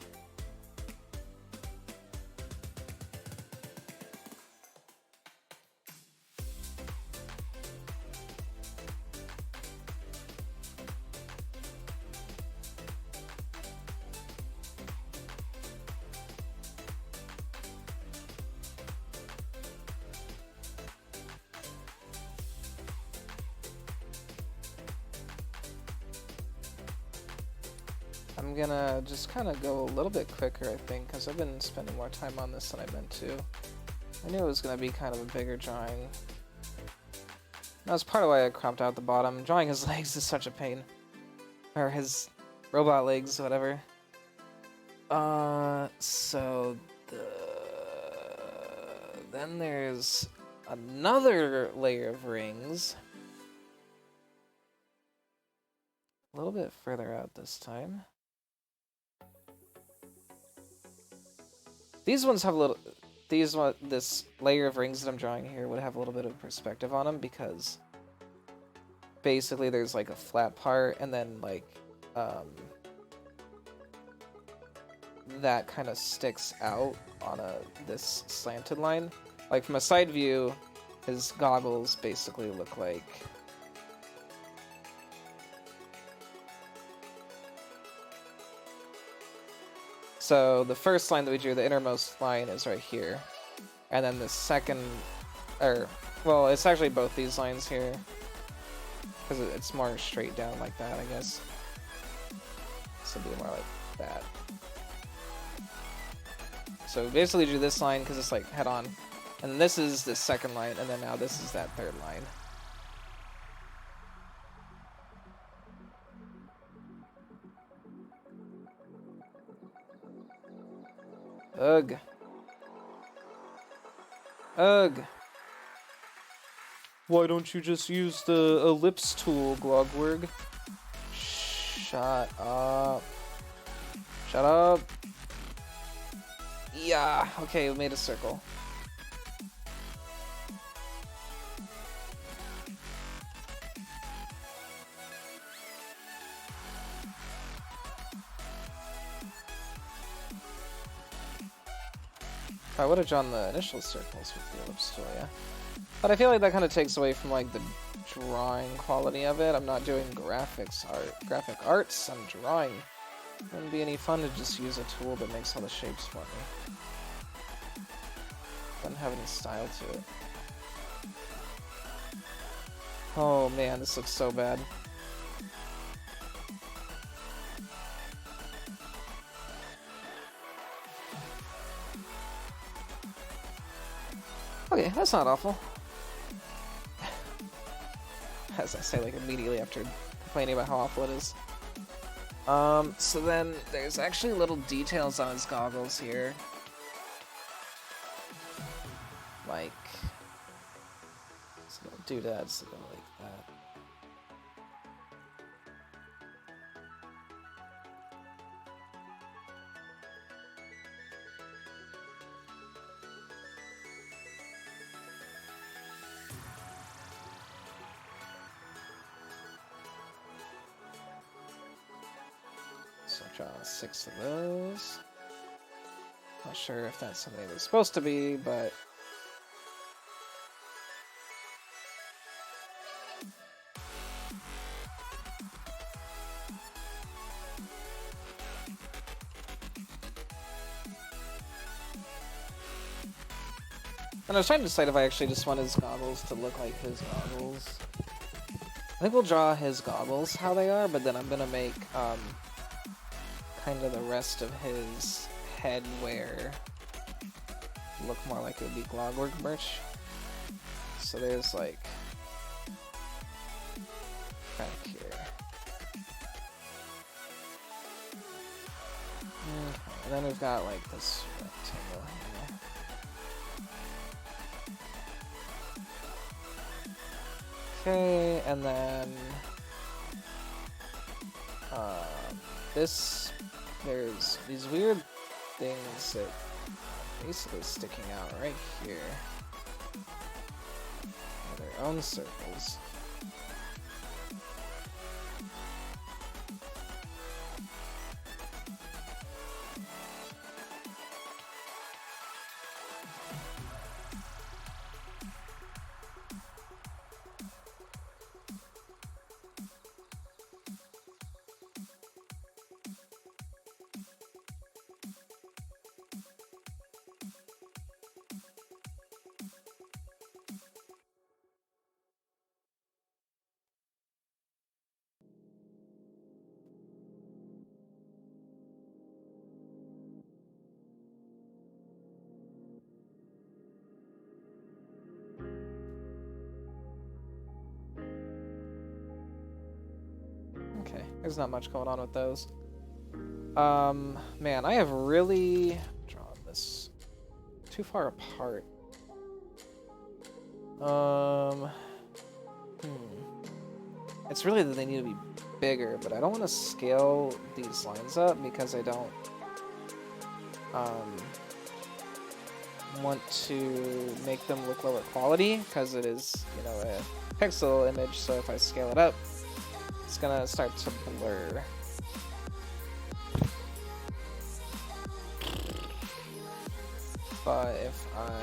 I'm gonna just kind of go a little bit quicker, I think, because I've been spending more time on this than I meant to. I knew it was gonna be kind of a bigger drawing. That's part of why I cropped out the bottom. Drawing his legs is such a pain. Or his robot legs, whatever. Then there's another layer of rings. A little bit further out this time. These ones have a little... This layer of rings that I'm drawing here would have a little bit of perspective on them because basically there's like a flat part and then like that kind of sticks out on this slanted line. Like from a side view, his goggles basically look like so the first line that we drew, the innermost line, is right here. And then the second, well, it's actually both these lines here. Because it's more straight down like that, I guess. So it'd be more like that. So basically drew this line because it's like head on. And this is the second line, and then now this is that third line. Ugh. Ugh. Why don't you just use the ellipse tool, Glogtane? Shut up. Shut up. Yeah, okay, we made a circle. I would have drawn the initial circles with the ellipse tool, yeah. But I feel like that kind of takes away from like the drawing quality of it. I'm not doing graphic arts, I'm drawing Wouldn't be any fun to just use a tool that makes all the shapes for me. Doesn't have any style to it. Oh man, this looks so bad. Okay, that's not awful. As I say, like, immediately after complaining about how awful it is. So then there's actually little details on his goggles here. Like, it's gonna do that, so go like that. So I'll draw 6 of those. Not sure if that's something they're supposed to be, but and I was trying to decide if I actually just want his goggles to look like his goggles. I think we'll draw his goggles how they are, but then I'm gonna make kind of the rest of his headwear look more like it would be Glogtane merch. So there's like back here. Okay, and then we've got like this rectangle here. Okay, and then there's these weird things that are basically sticking out right here. Their own circles. Okay, there's not much going on with those. Man, I have really drawn this too far apart. It's really that they need to be bigger, but I don't want to scale these lines up because I don't want to make them look lower quality, because it is, you know, a pixel image, so if I scale it up, it's gonna start to blur. But if I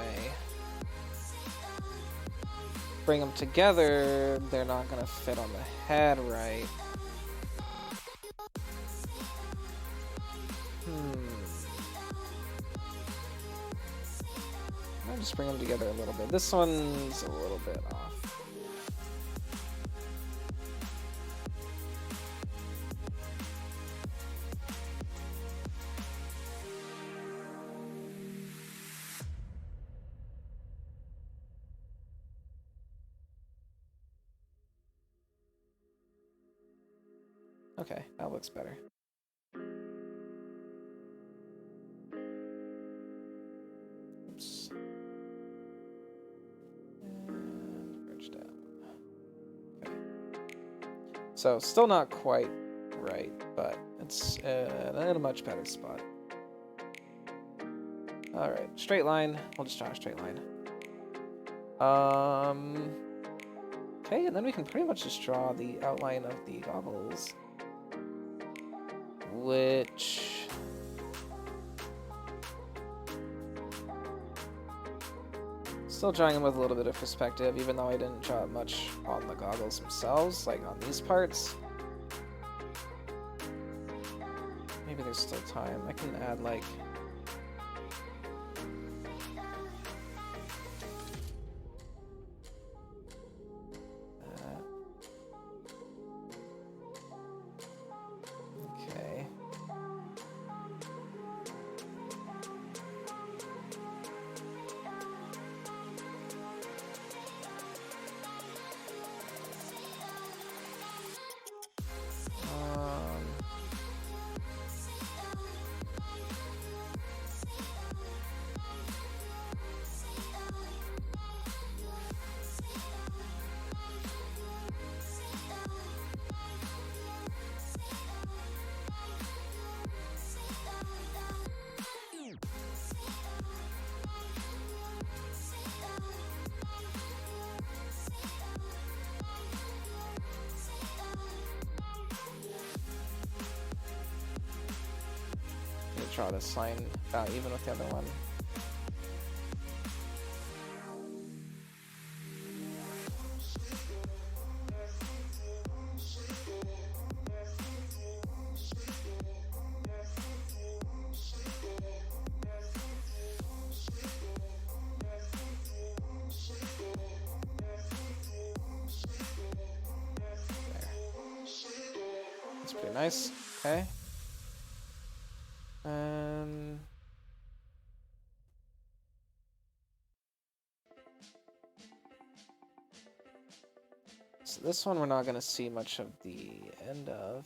bring them together, they're not gonna fit on the head right. I'll just bring them together a little bit. This one's a little bit off. Okay, that looks better. Oops. And bridge down. Okay. So, still not quite right, but it's in a much better spot. Alright, straight line. We'll just draw a straight line. Okay, and then we can pretty much just draw the outline of the goggles. Which... still drawing them with a little bit of perspective, even though I didn't draw much on the goggles themselves, like on these parts. Maybe there's still time. I can add like okay. Draw this line about even with the other one. There. That's pretty nice. Okay. So this one we're not going to see much of the end of.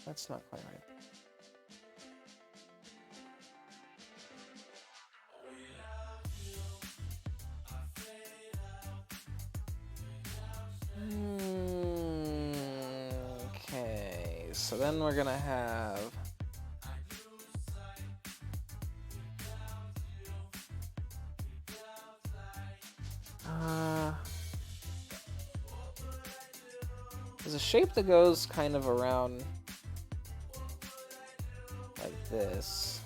That's not quite right. Okay, so then we're going to have... there's a shape that goes kind of around like this.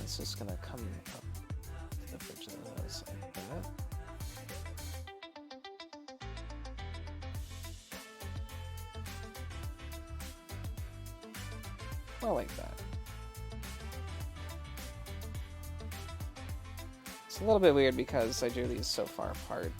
It's just gonna come up to the bridge of the nose like that. Well, like that. It's a little bit weird because I drew these so far apart.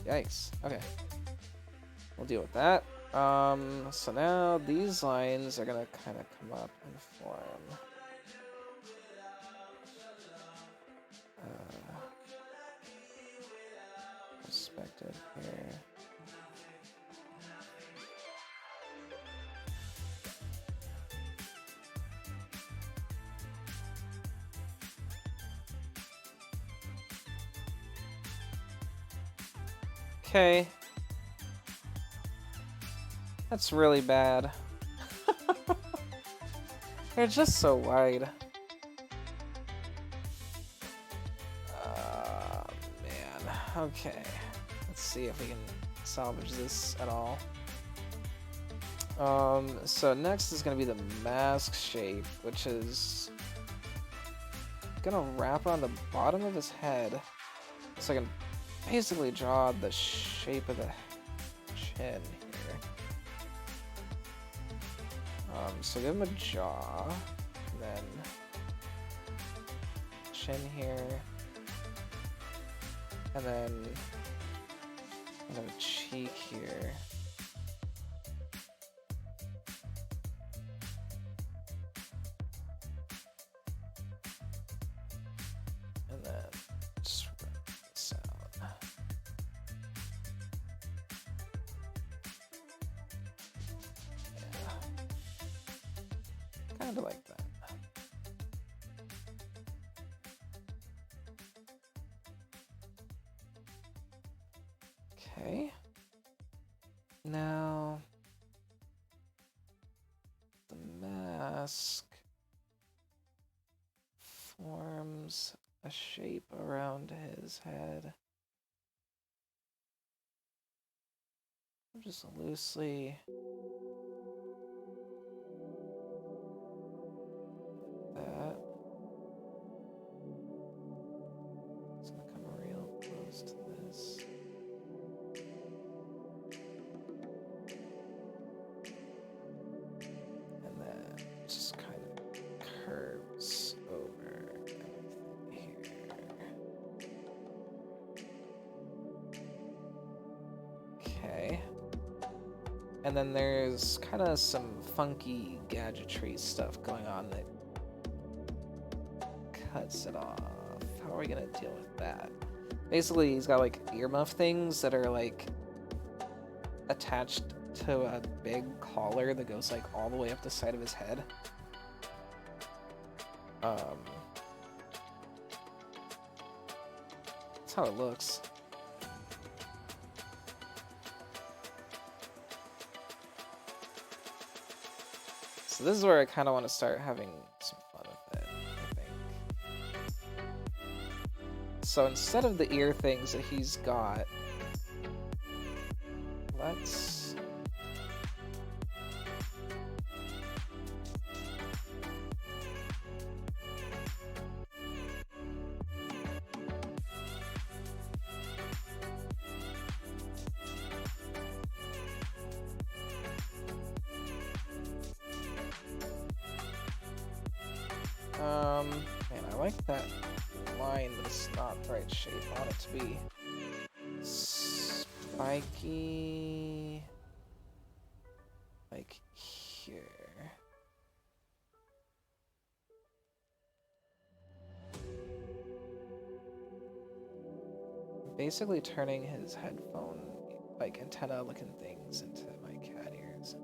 Yikes. Okay. We'll deal with that. So now these lines are gonna kind of come up and form. Perspective here. Okay. That's really bad. They're just so wide. Man. Okay. Let's see if we can salvage this at all. So next is gonna be the mask shape, which is gonna wrap around the bottom of his head. So I can basically draw the shape of the chin here. So give him a jaw, and then chin here, and then kind of a cheek here. And then just wrap this out. Kind of like that. Okay. Now the mask. forms a shape around his head. Just loosely. That. It's gonna come real close to this. And then just kind of curves over everything here. Okay. And then there's kind of some funky gadgetry stuff going on that cuts it off. How are we gonna deal with that? Basically, he's got like earmuff things that are like attached to a big collar that goes like all the way up the side of his head. That's how it looks. So this is where I kind of want to start having some fun with it, I think. So instead of the ear things that he's got, let's... man, I like that line, but it's not the right shape. I want it to be spiky, like here. Basically turning his headphone, like antenna looking things into my cat ears.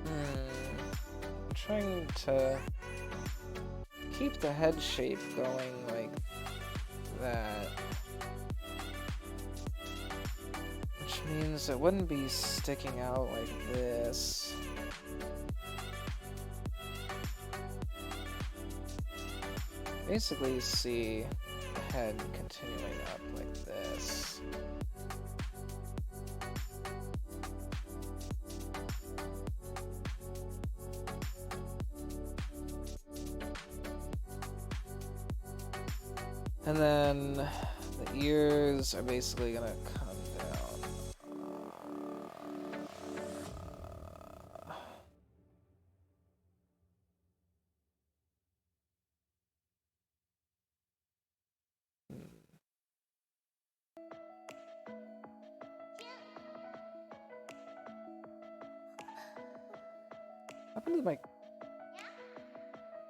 I'm trying to keep the head shape going like that, which means it wouldn't be sticking out like this. Basically, you see the head continuing up like this. And then the ears are basically gonna come down. What happened to my...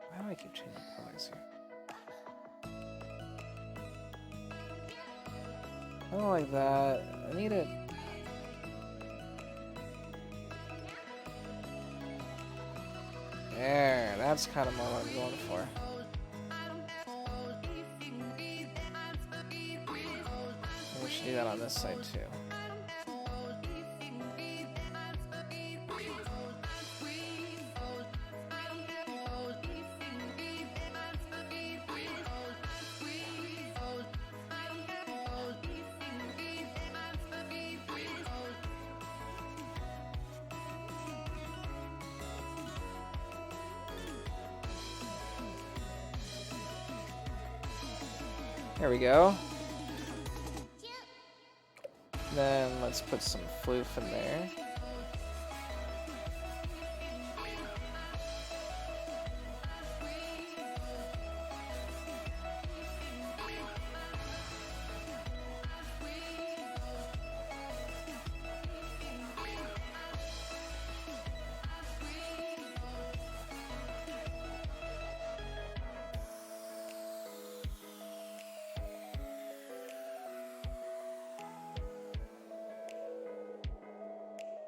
Why do I keep changing colors here? I don't like that. I need it. There, that's kind of more what I'm going for. We should do that on this side too. There we go. Then let's put some floof in there.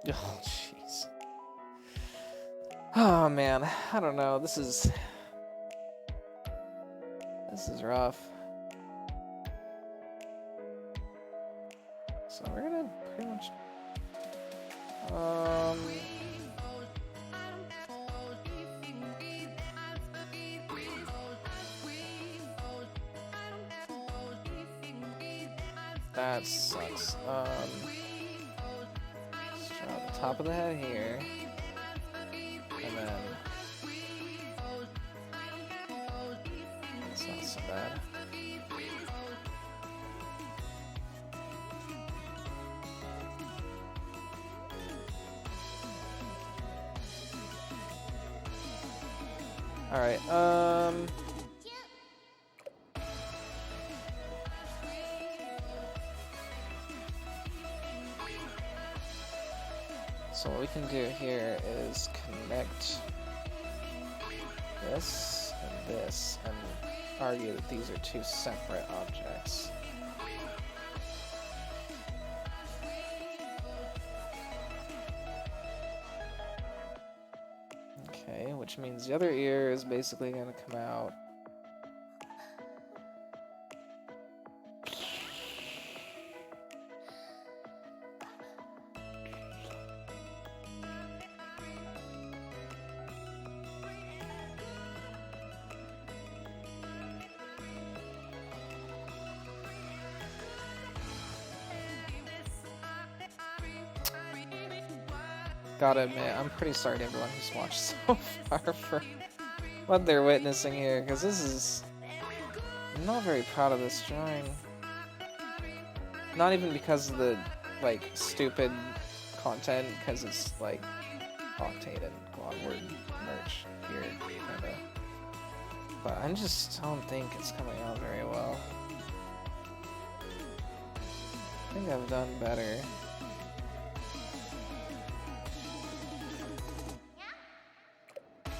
Oh, jeez. Oh, man. I don't know. This is rough. So we're gonna pretty much... That sucks. Let's draw the top of the head here. And then... It's not so bad. Alright, so what we can do here is connect this and this and argue that these are two separate objects. Okay, which means the other ear is basically going to come out. Gotta admit, I'm pretty sorry to everyone who's watched so far for what they're witnessing here, because this is... I'm not very proud of this drawing. Not even because of the, like, stupid content, because it's, like, Glogtane and Glogtane merch here, kinda. But I just don't think it's coming out very well. I think I've done better.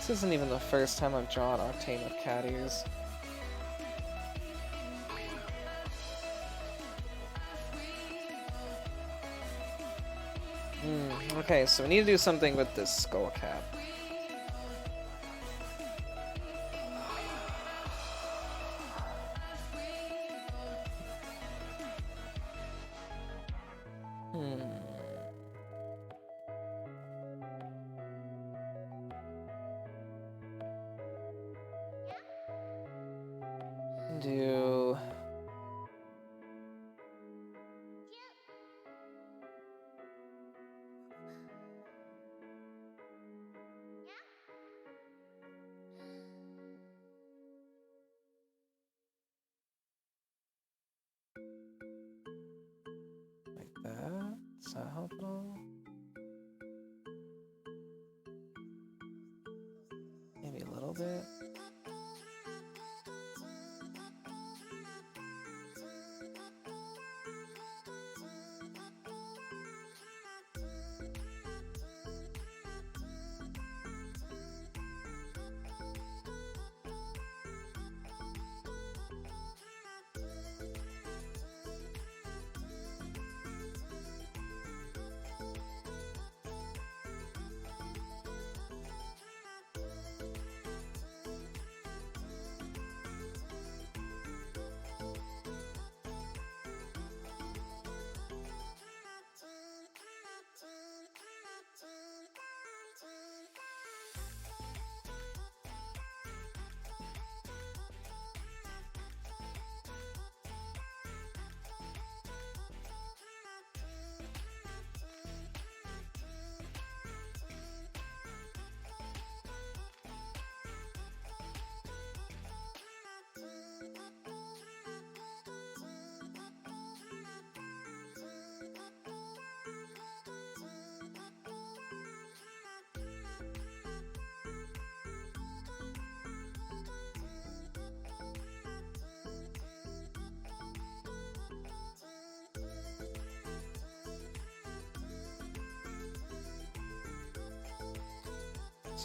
This isn't even the first time I've drawn Octane with cat ears. Okay, so we need to do something with this skull cap. Do... like that? Does that help at all? Maybe a little bit?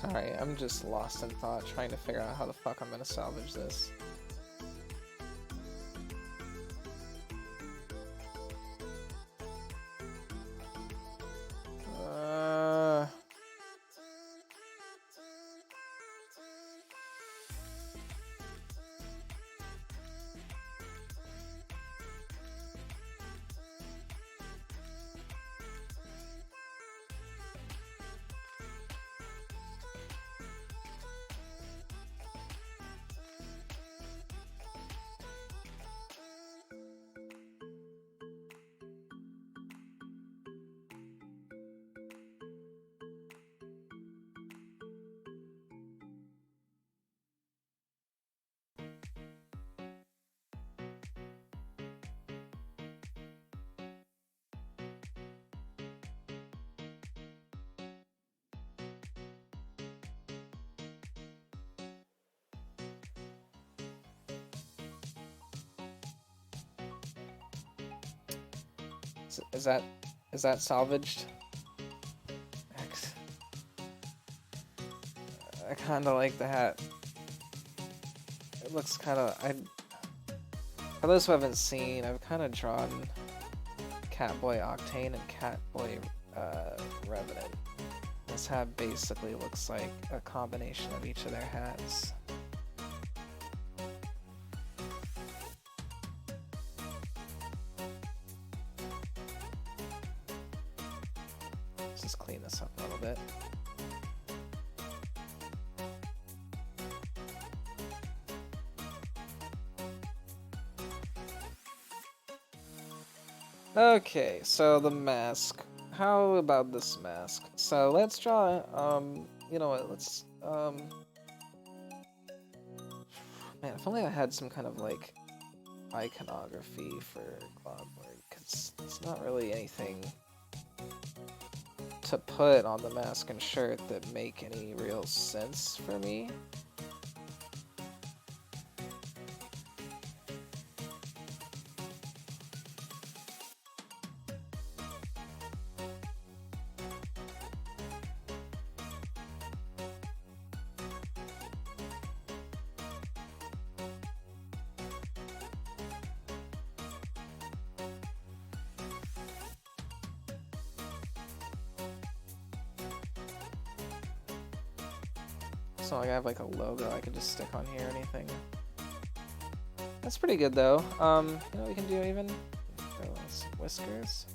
Sorry, I'm just lost in thought trying to figure out how the fuck I'm gonna salvage this. Is that salvaged? X. I kind of like the hat. It looks kind of. For those who haven't seen, I've kind of drawn Catboy Octane and Catboy Revenant. This hat basically looks like a combination of each of their hats. Let's just clean this up a little bit. Okay, so the mask. How about this mask? So let's draw, you know what, let's, man, if only I had some kind of, like, iconography for Glogtane, because it's not really anything to put on the mask and shirt that make any real sense for me. It's not like I have like a logo I can just stick on here or anything. That's pretty good though. You know what we can do even? Those whiskers.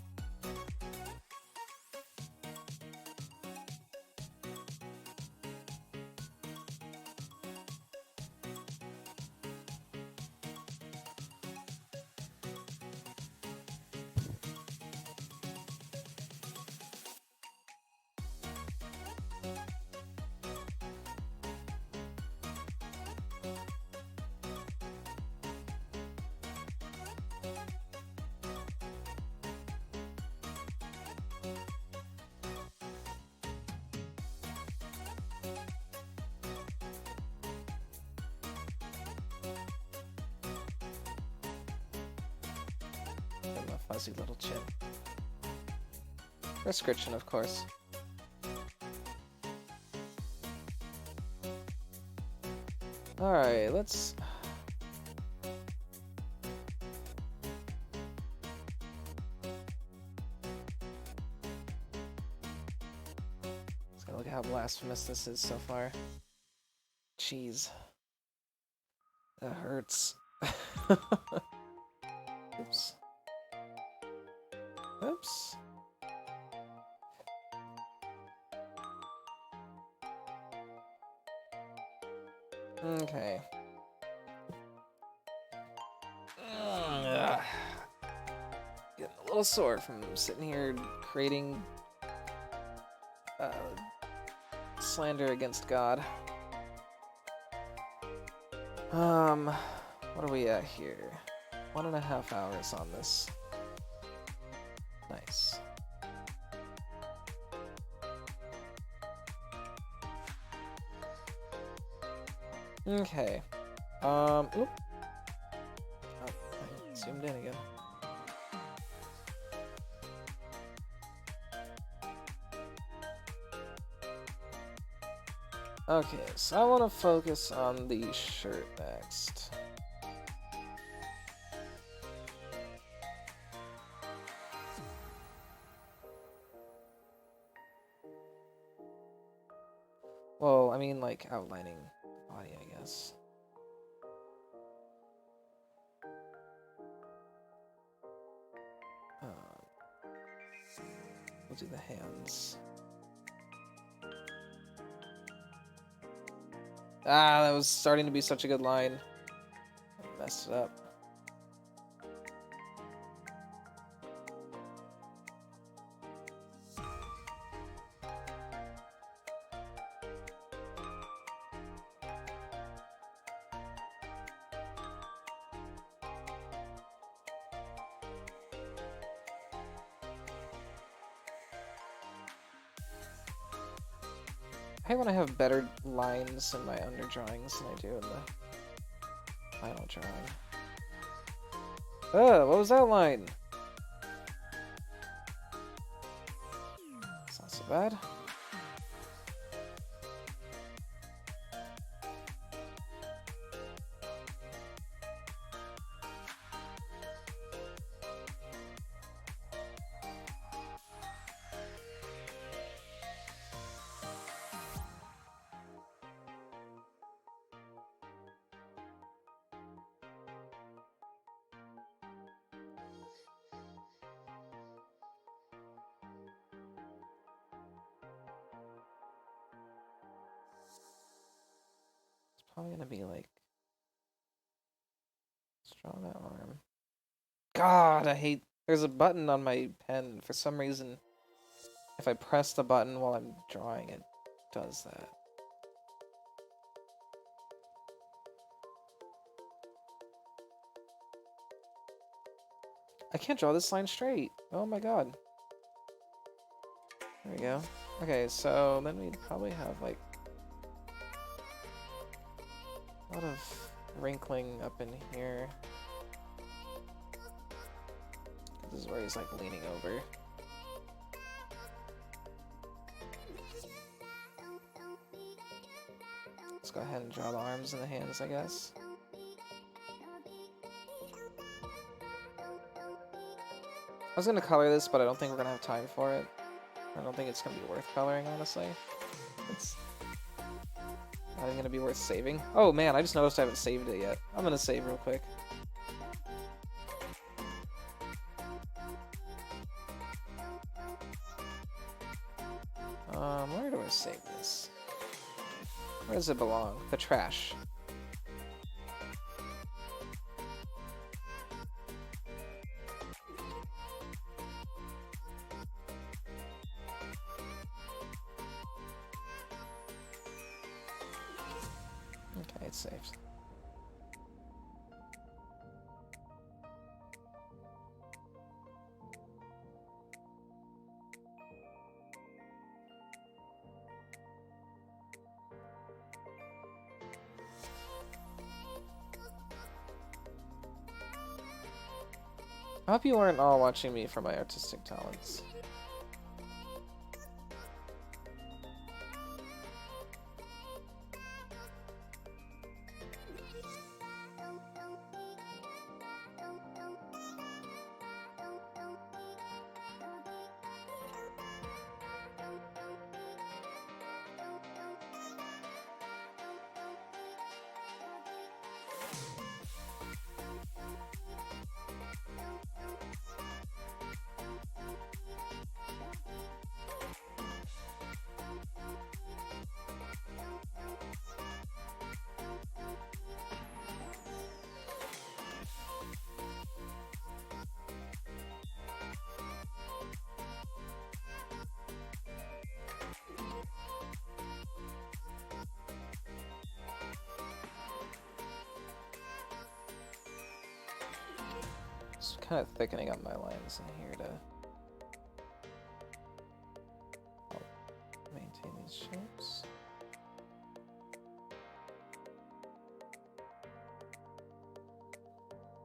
And a fuzzy little chin. Prescription, of course. Alright, let's... Let's go look at how blasphemous this is so far. Jeez. That hurts. Oops. Oops. Okay. Getting a little sore from sitting here creating slander against God. What are we at here? 1.5 hours on this. Nice. Okay. Oop. Oh, I zoomed in again. Okay, so I want to focus on the shirt next. Well, I mean, like, outlining the body, I guess. We'll do the hands. Ah, that was starting to be such a good line. I messed it up. I hate when I have better lines in my underdrawings than I do in the final drawing. What was that line? It's not so bad. Probably gonna be like, let's draw that arm. God, I hate. There's a button on my pen. For some reason, if I press the button while I'm drawing, it does that. I can't draw this line straight. Oh my god. There we go. Okay, so then we'd probably have like a lot of wrinkling up in here. This is where he's like leaning over. Let's go ahead and draw the arms and the hands, I guess. I was gonna color this, but I don't think we're gonna have time for it. I don't think it's gonna be worth coloring, honestly. It's not even gonna be worth saving. Oh man, I just noticed I haven't saved it yet. I'm gonna save real quick. Where do I save this? Where does it belong? The trash. Okay, it's saved. I hope you aren't all watching me for my artistic talents. Just kind of thickening up my lines in here to help maintain these shapes.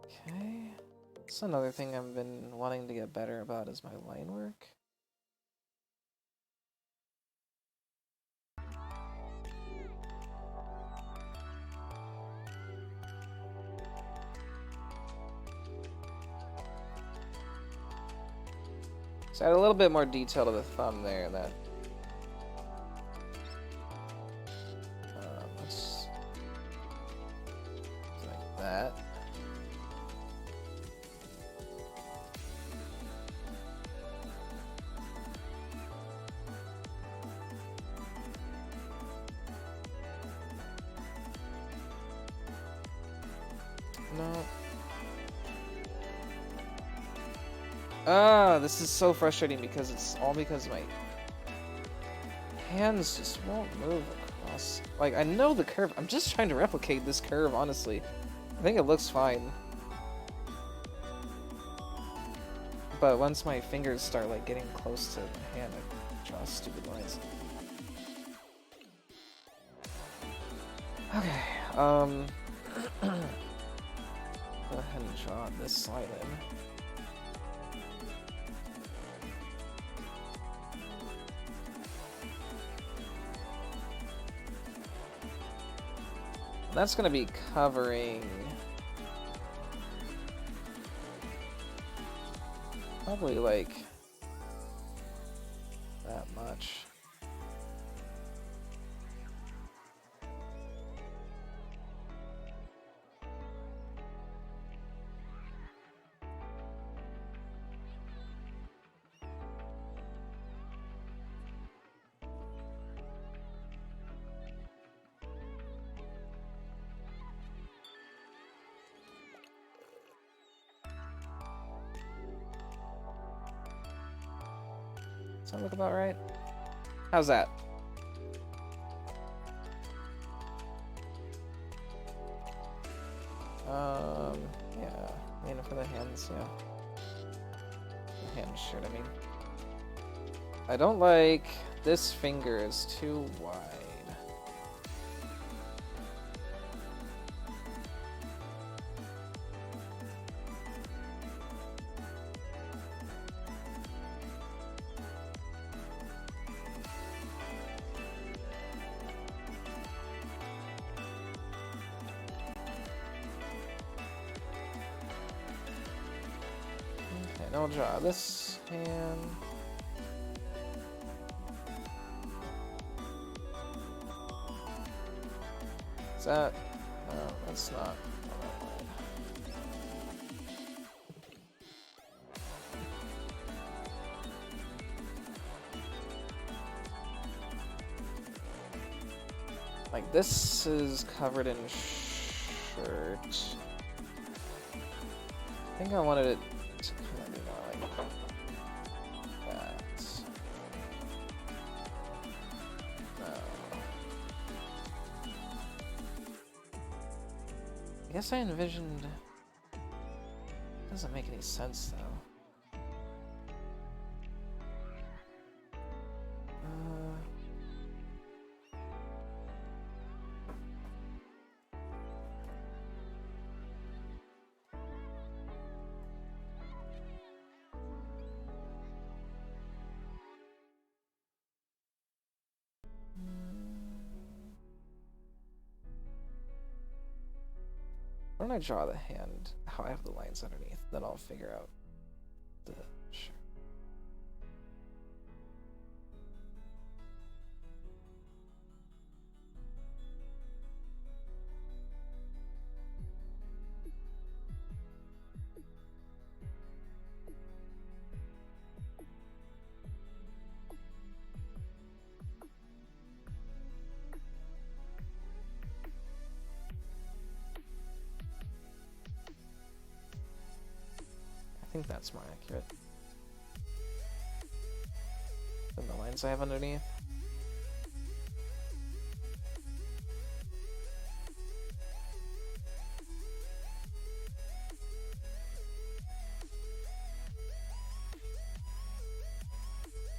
Okay. That's another thing I've been wanting to get better about is my line work. So add a little bit more detail to the thumb there. That let's like that. No. Ah, this is so frustrating because it's all because my hands just won't move across. Like, I know the curve. I'm just trying to replicate this curve, honestly. I think it looks fine. But once my fingers start, like, getting close to the hand, I draw stupid lines. Okay, go ahead and draw this slide in. That's gonna be covering probably like that much. Does that look about right? How's that? Yeah. I mean, for the hands, yeah. The hand shirt, I mean. I don't like this finger is too wide. And I'll draw this hand. Is that? No, that's not. Like, this is covered in shirt. I think I wanted it to kind of be more like that. No. I guess I envisioned... Doesn't make any sense, though. Why don't I draw the hand, how I have the lines underneath, then I'll figure out the shirt. I think that's more accurate than the lines I have underneath.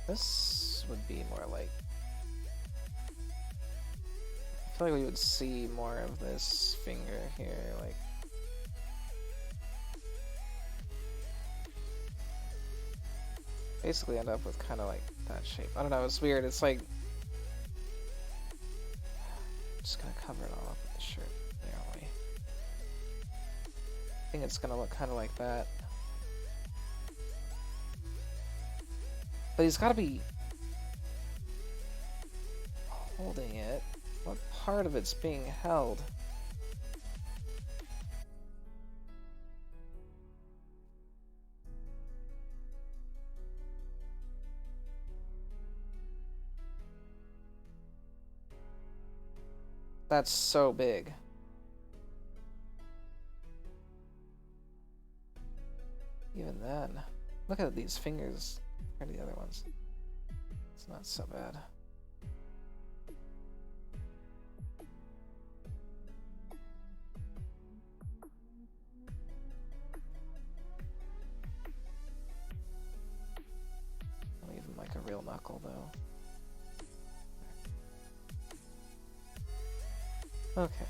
This would be more like... I feel like we would see more of this finger here, like... Basically end up with kind of like that shape. I don't know, it's weird. It's like... Just gonna cover it all up with the shirt. There, aren't we? I think it's gonna look kind of like that. But he's gotta be holding it. What part of it's being held? That's so big. Even then, look at these fingers compared to the other ones. It's not so bad. Not even like a real knuckle, though. Okay.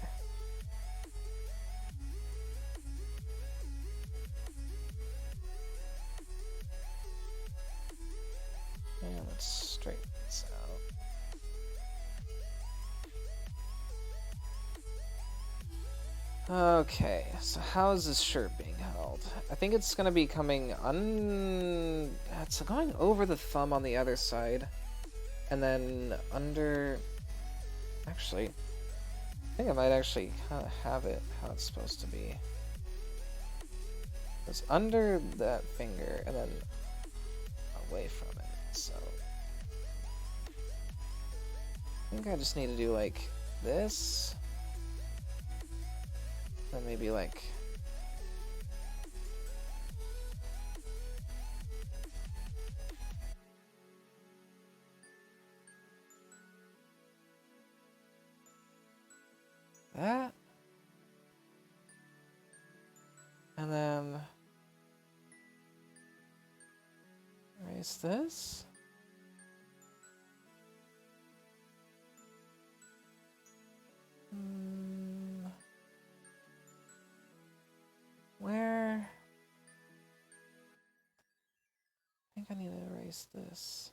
And let's straighten this out. Okay, so how is this shirt being held? I think it's gonna be coming it's going over the thumb on the other side. And then under... Actually, I think I might actually kind of have it how it's supposed to be. It's under that finger and then away from it, so... I think I just need to do like this. Then maybe like... that. And then... erase this. Where? I think I need to erase this.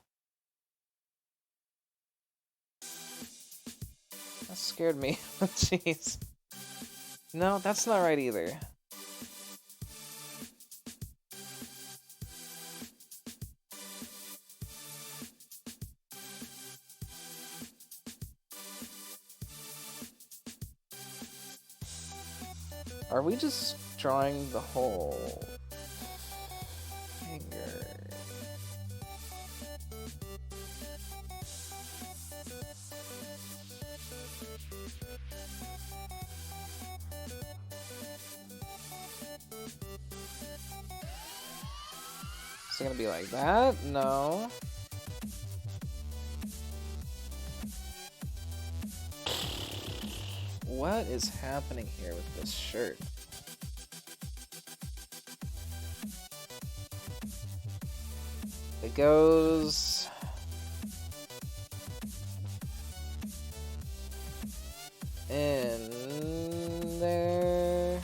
That scared me. Jeez. No, that's not right either. Are we just drawing the whole finger? Is it gonna be like that? No. What is happening here with this shirt? It goes... in there.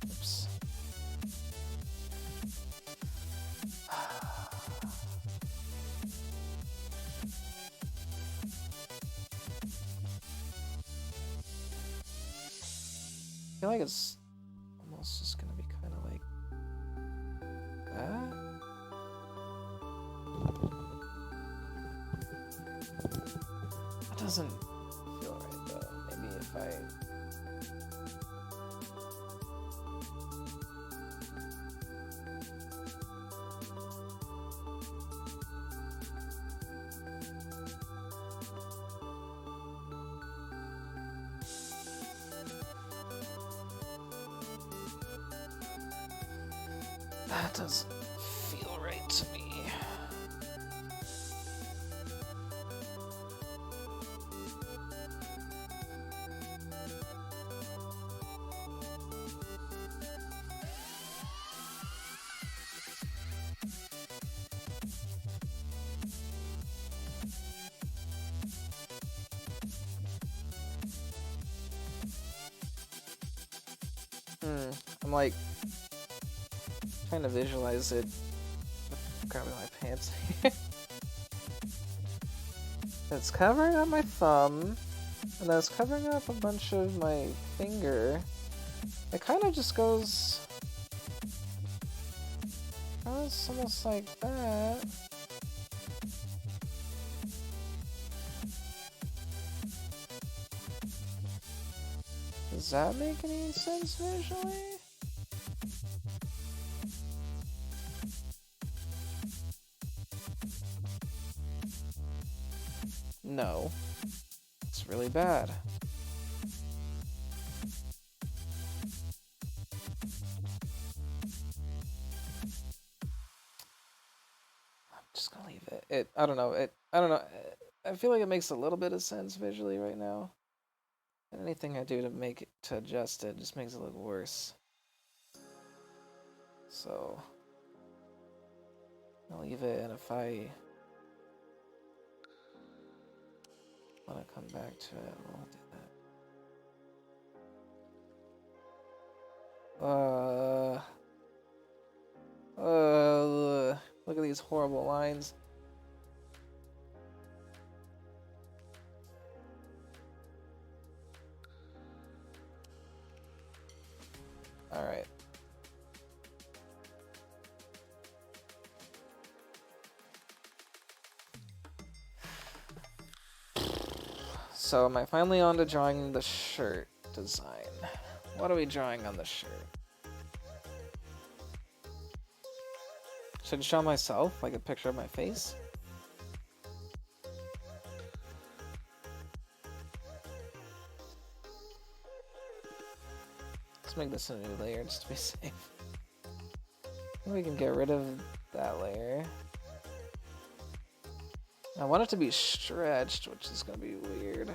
Oops. I feel like it's almost just gonna be kind of like that. That doesn't feel right though. Maybe if I... That doesn't feel right to me. I'm like trying to visualize it. Grabbing my pants here. It's covering up my thumb, and then it's covering up a bunch of my finger. It kind of just goes Oh, it's almost like that. Does that make any sense visually? No. It's really bad. I'm just gonna leave it. I don't know. I don't know. I feel like it makes a little bit of sense visually right now. And anything I do to adjust it just makes it look worse. So I'll leave it, and if I want to come back to it, we'll do that. Look at these horrible lines. Alright. So am I finally on to drawing the shirt design? What are we drawing on the shirt? Should I show myself, like a picture of my face? Let's make this a new layer just to be safe. We can get rid of that layer. I want it to be stretched, which is gonna be weird.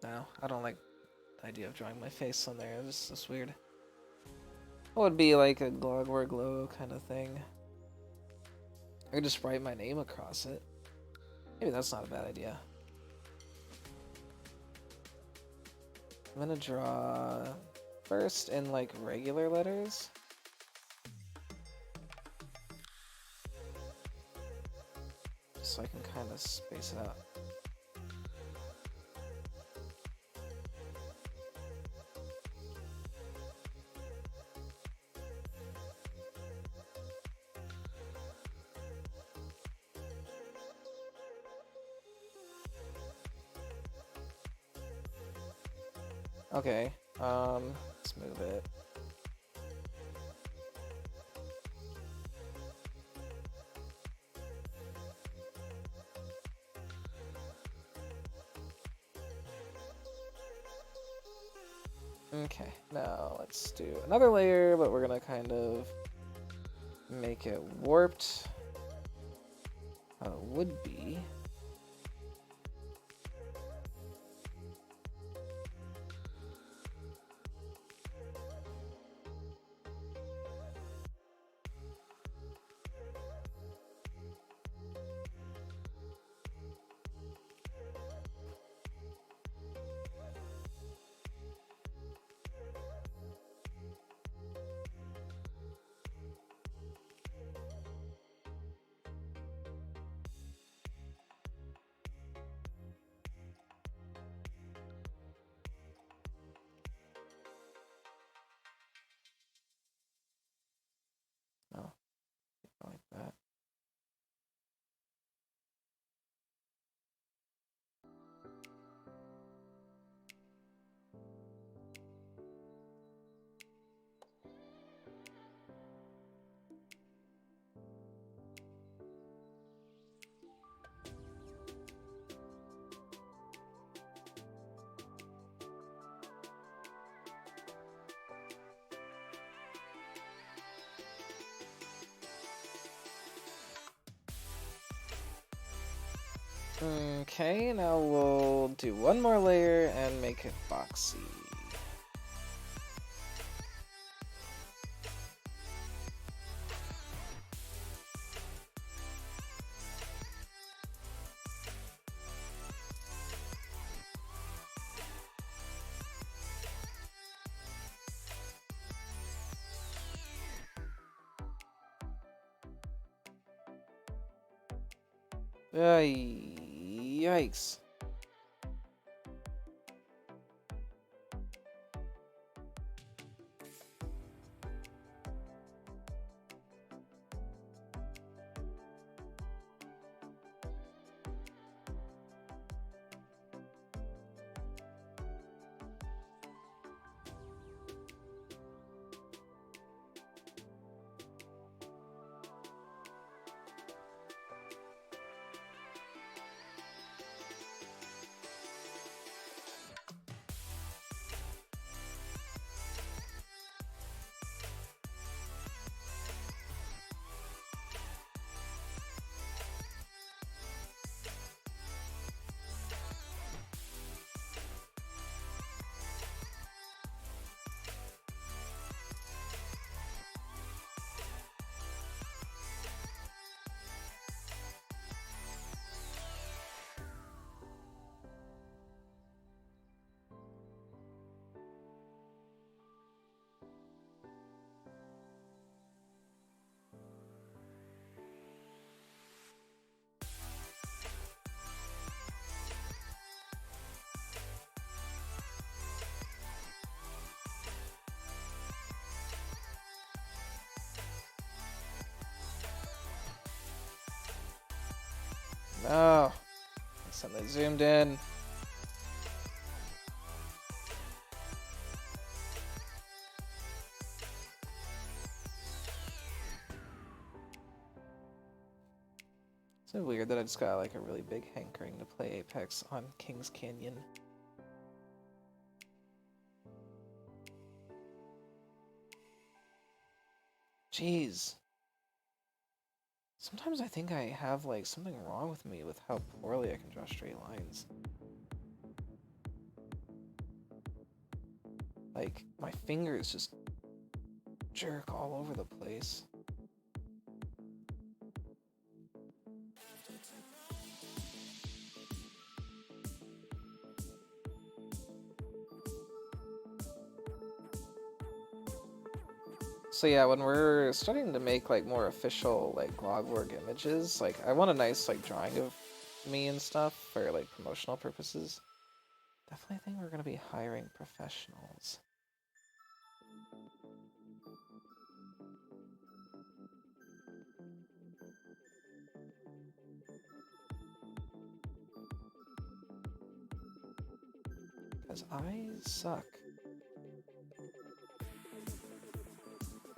No, I don't like the idea of drawing my face on there. It's just weird. It would be like a Glogtane glow kind of thing. I could just write my name across it. Maybe that's not a bad idea. I'm gonna draw first in like regular letters. So I can kind of space it out. Okay, let's move it. Okay, now let's do another layer, but we're gonna kind of make it warped. How it would be. No, like that. Okay, now we'll do one more layer and make it boxy. Yikes. No. Suddenly zoomed in. It's so weird that I just got like a really big hankering to play Apex on Kings Canyon. Jeez. Sometimes I think I have like something wrong with me with how poorly I can draw straight lines. Like, my fingers just jerk all over the place. So yeah, when we're starting to make like more official like Glogtane images, like I want a nice like drawing of me and stuff for like promotional purposes. Definitely think we're gonna be hiring professionals. Because I suck.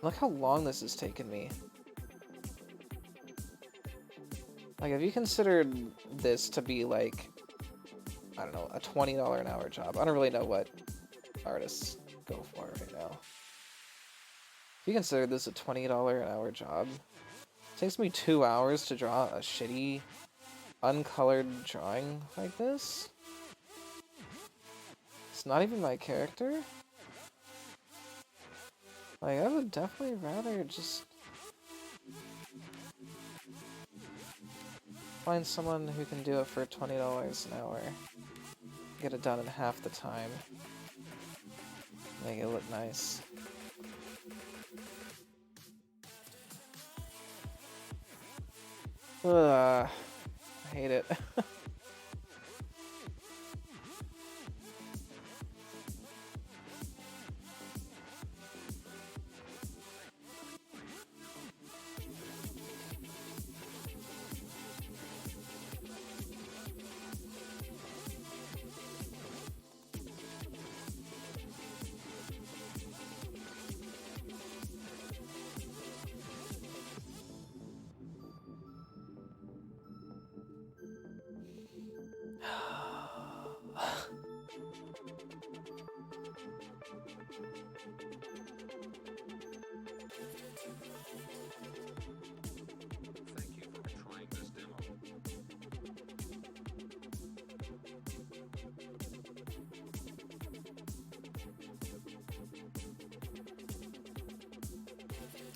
Look how long this has taken me. Like, have you considered this to be like, I don't know, a $20 an hour job? I don't really know what artists go for right now. If you consider this a $20 an hour job, it takes me 2 hours to draw a shitty, uncolored drawing like this. It's not even my character. Like, I would definitely rather just find someone who can do it for $20 an hour. Get it done in half the time. Make it look nice. Ugh, I hate it.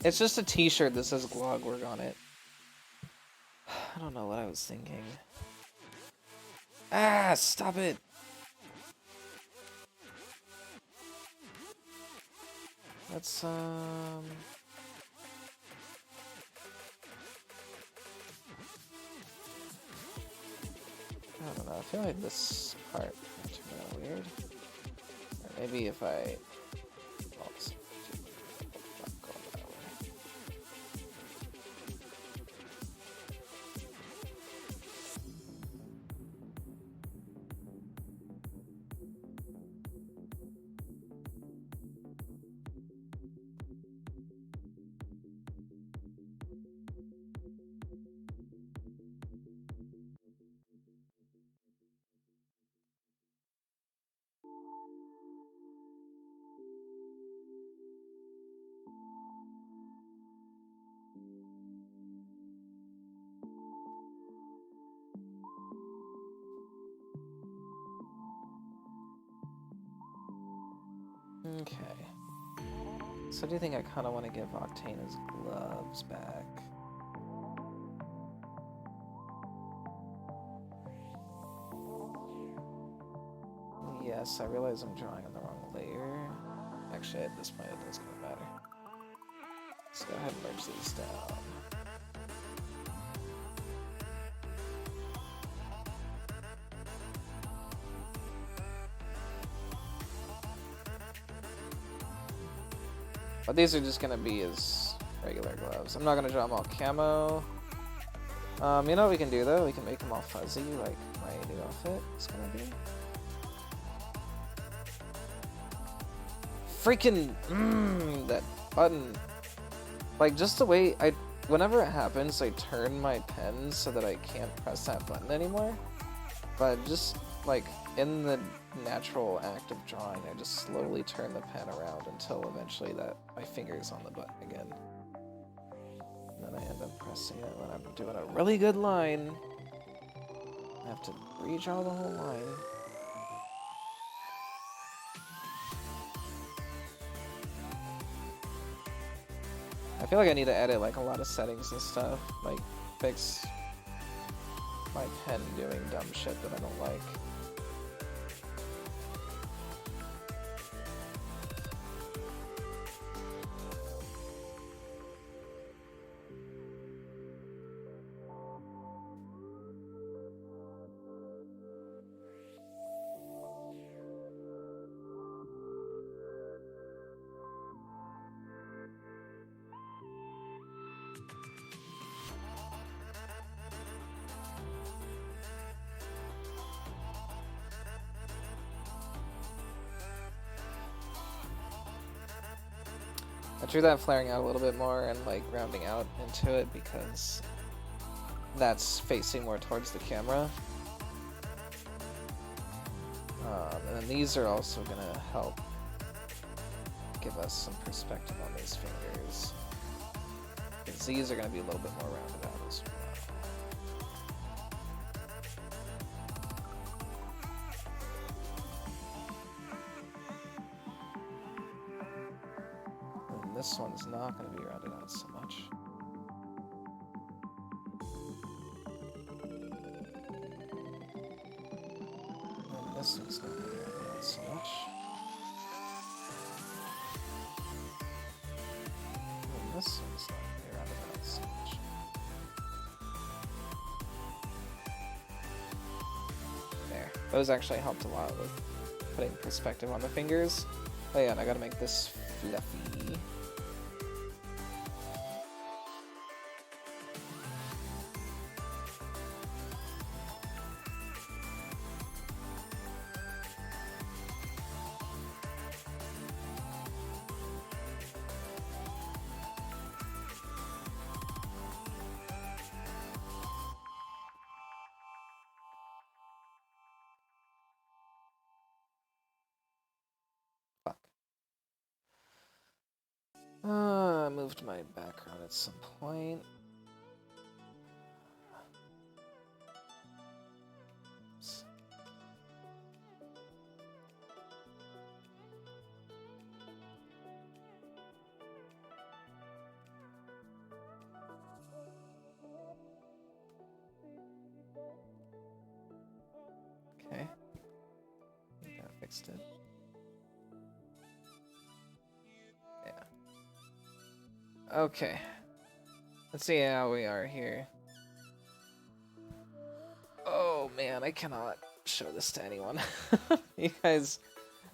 It's just a t-shirt that says Glogtane on it. I don't know what I was thinking. Ah, stop it! Let's, I don't know, I feel like this part turned out weird. Or maybe if I... Oh, it's not going that way. Okay. So do you think I kind of want to give Octane his gloves back? Yes, I realize I'm drawing on the wrong layer. Actually, at this point it doesn't matter. Let's go ahead and merge these down. But these are just gonna be his regular gloves. I'm not gonna draw them all camo. You know what we can do though? We can make them all fuzzy, like my new outfit is gonna be. Freaking that button. Like just the way whenever it happens, I turn my pen so that I can't press that button anymore. But just like in the natural act of drawing, I just slowly turn the pen around until eventually that my finger is on the button again. And then I end up pressing it when I'm doing a really good line. I have to redraw the whole line. I feel like I need to edit like a lot of settings and stuff, like fix my pen doing dumb shit that I don't like. I drew that flaring out a little bit more and like rounding out into it because that's facing more towards the camera. And then these are also gonna help give us some perspective on these fingers. Because these are gonna be a little bit more rounded out as well. This one's not going to be rounded out so much. And this one's not going to be rounded out so much. And this one's not going to be rounded out so much. There. Those actually helped a lot with putting perspective on the fingers. Oh yeah, and I got to make this fluffy. I moved my background at some point. Oops. Okay. I think I fixed it. Okay. Let's see how we are here. Oh man, I cannot show this to anyone. You guys,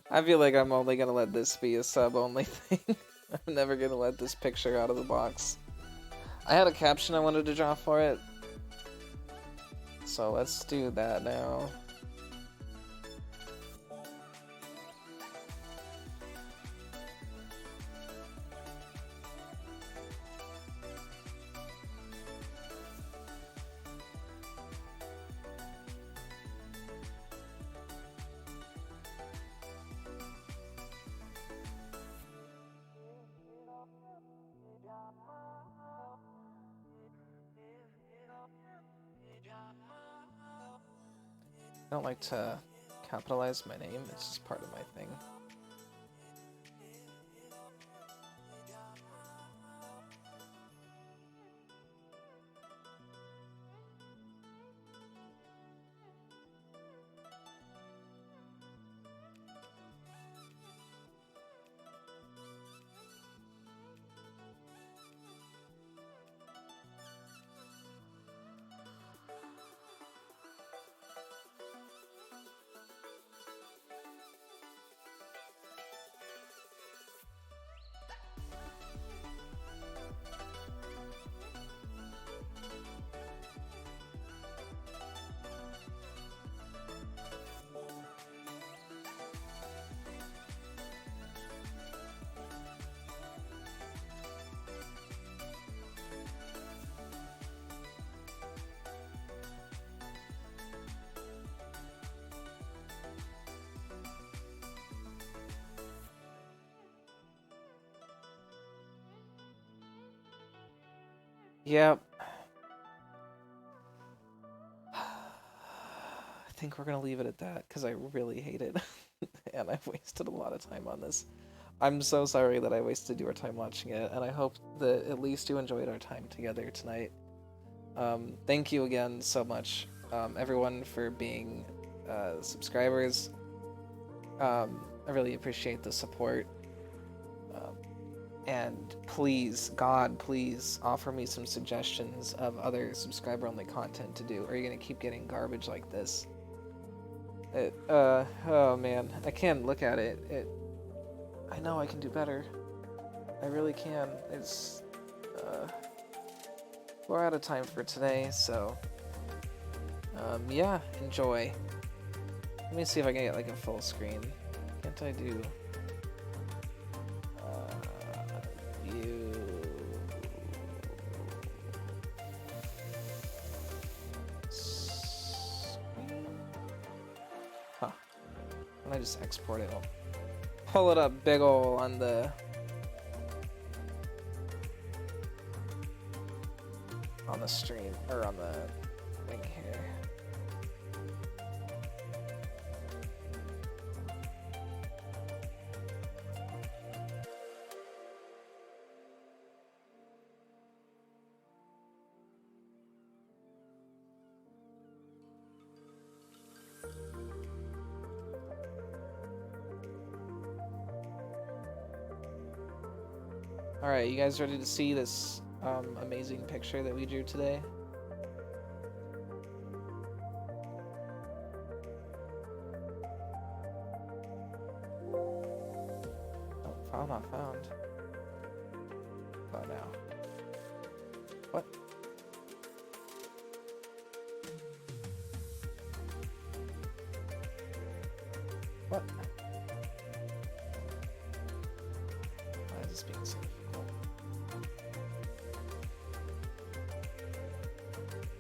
I feel like I'm only gonna let this be a sub-only thing. I'm never gonna let this picture out of the box. I had a caption I wanted to draw for it, so let's do that now. I don't like to capitalize my name, it's just part of my thing. Yep. I think we're gonna leave it at that, because I really hate it. And I've wasted a lot of time on this. I'm so sorry that I wasted your time watching it, and I hope that at least you enjoyed our time together tonight. Thank you again so much, everyone, for being subscribers. I really appreciate the support. And please, God, please offer me some suggestions of other subscriber-only content to do, or you're gonna keep getting garbage like this. Oh man, I can't look at it. I know I can do better. I really can. It's, we're out of time for today, so, yeah, enjoy. Let me see if I can get, like, a full screen. Can't I do... view... screen? Huh. When I just export it, I'll pull it up big ol' on the... stream, or on the thing here. Alright, you guys ready to see this amazing picture that we drew today? Oh, file not found. Oh, now. What? What? Why is this being so difficult?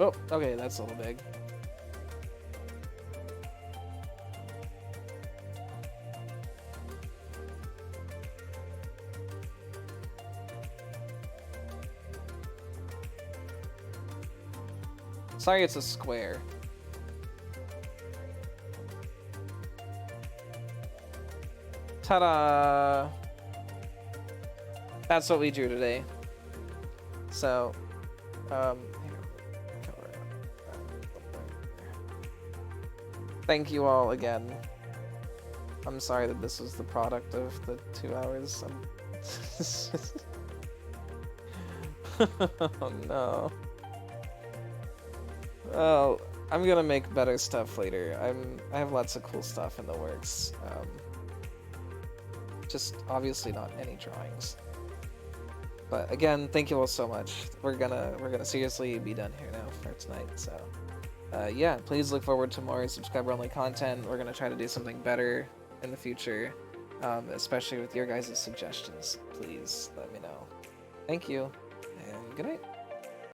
Oh, okay, that's a little big. Sorry, it's a square. Ta-da! That's what we drew today. So, thank you all again. I'm sorry that this was the product of the 2 hours. Oh no. Oh, I'm gonna make better stuff later. I have lots of cool stuff in the works. Just obviously not any drawings. But again, thank you all so much. We're gonna seriously be done here now for tonight. So yeah, please look forward to more subscriber only content. We're gonna try to do something better in the future, especially with your guys' suggestions. Please let me know. Thank you, and good night.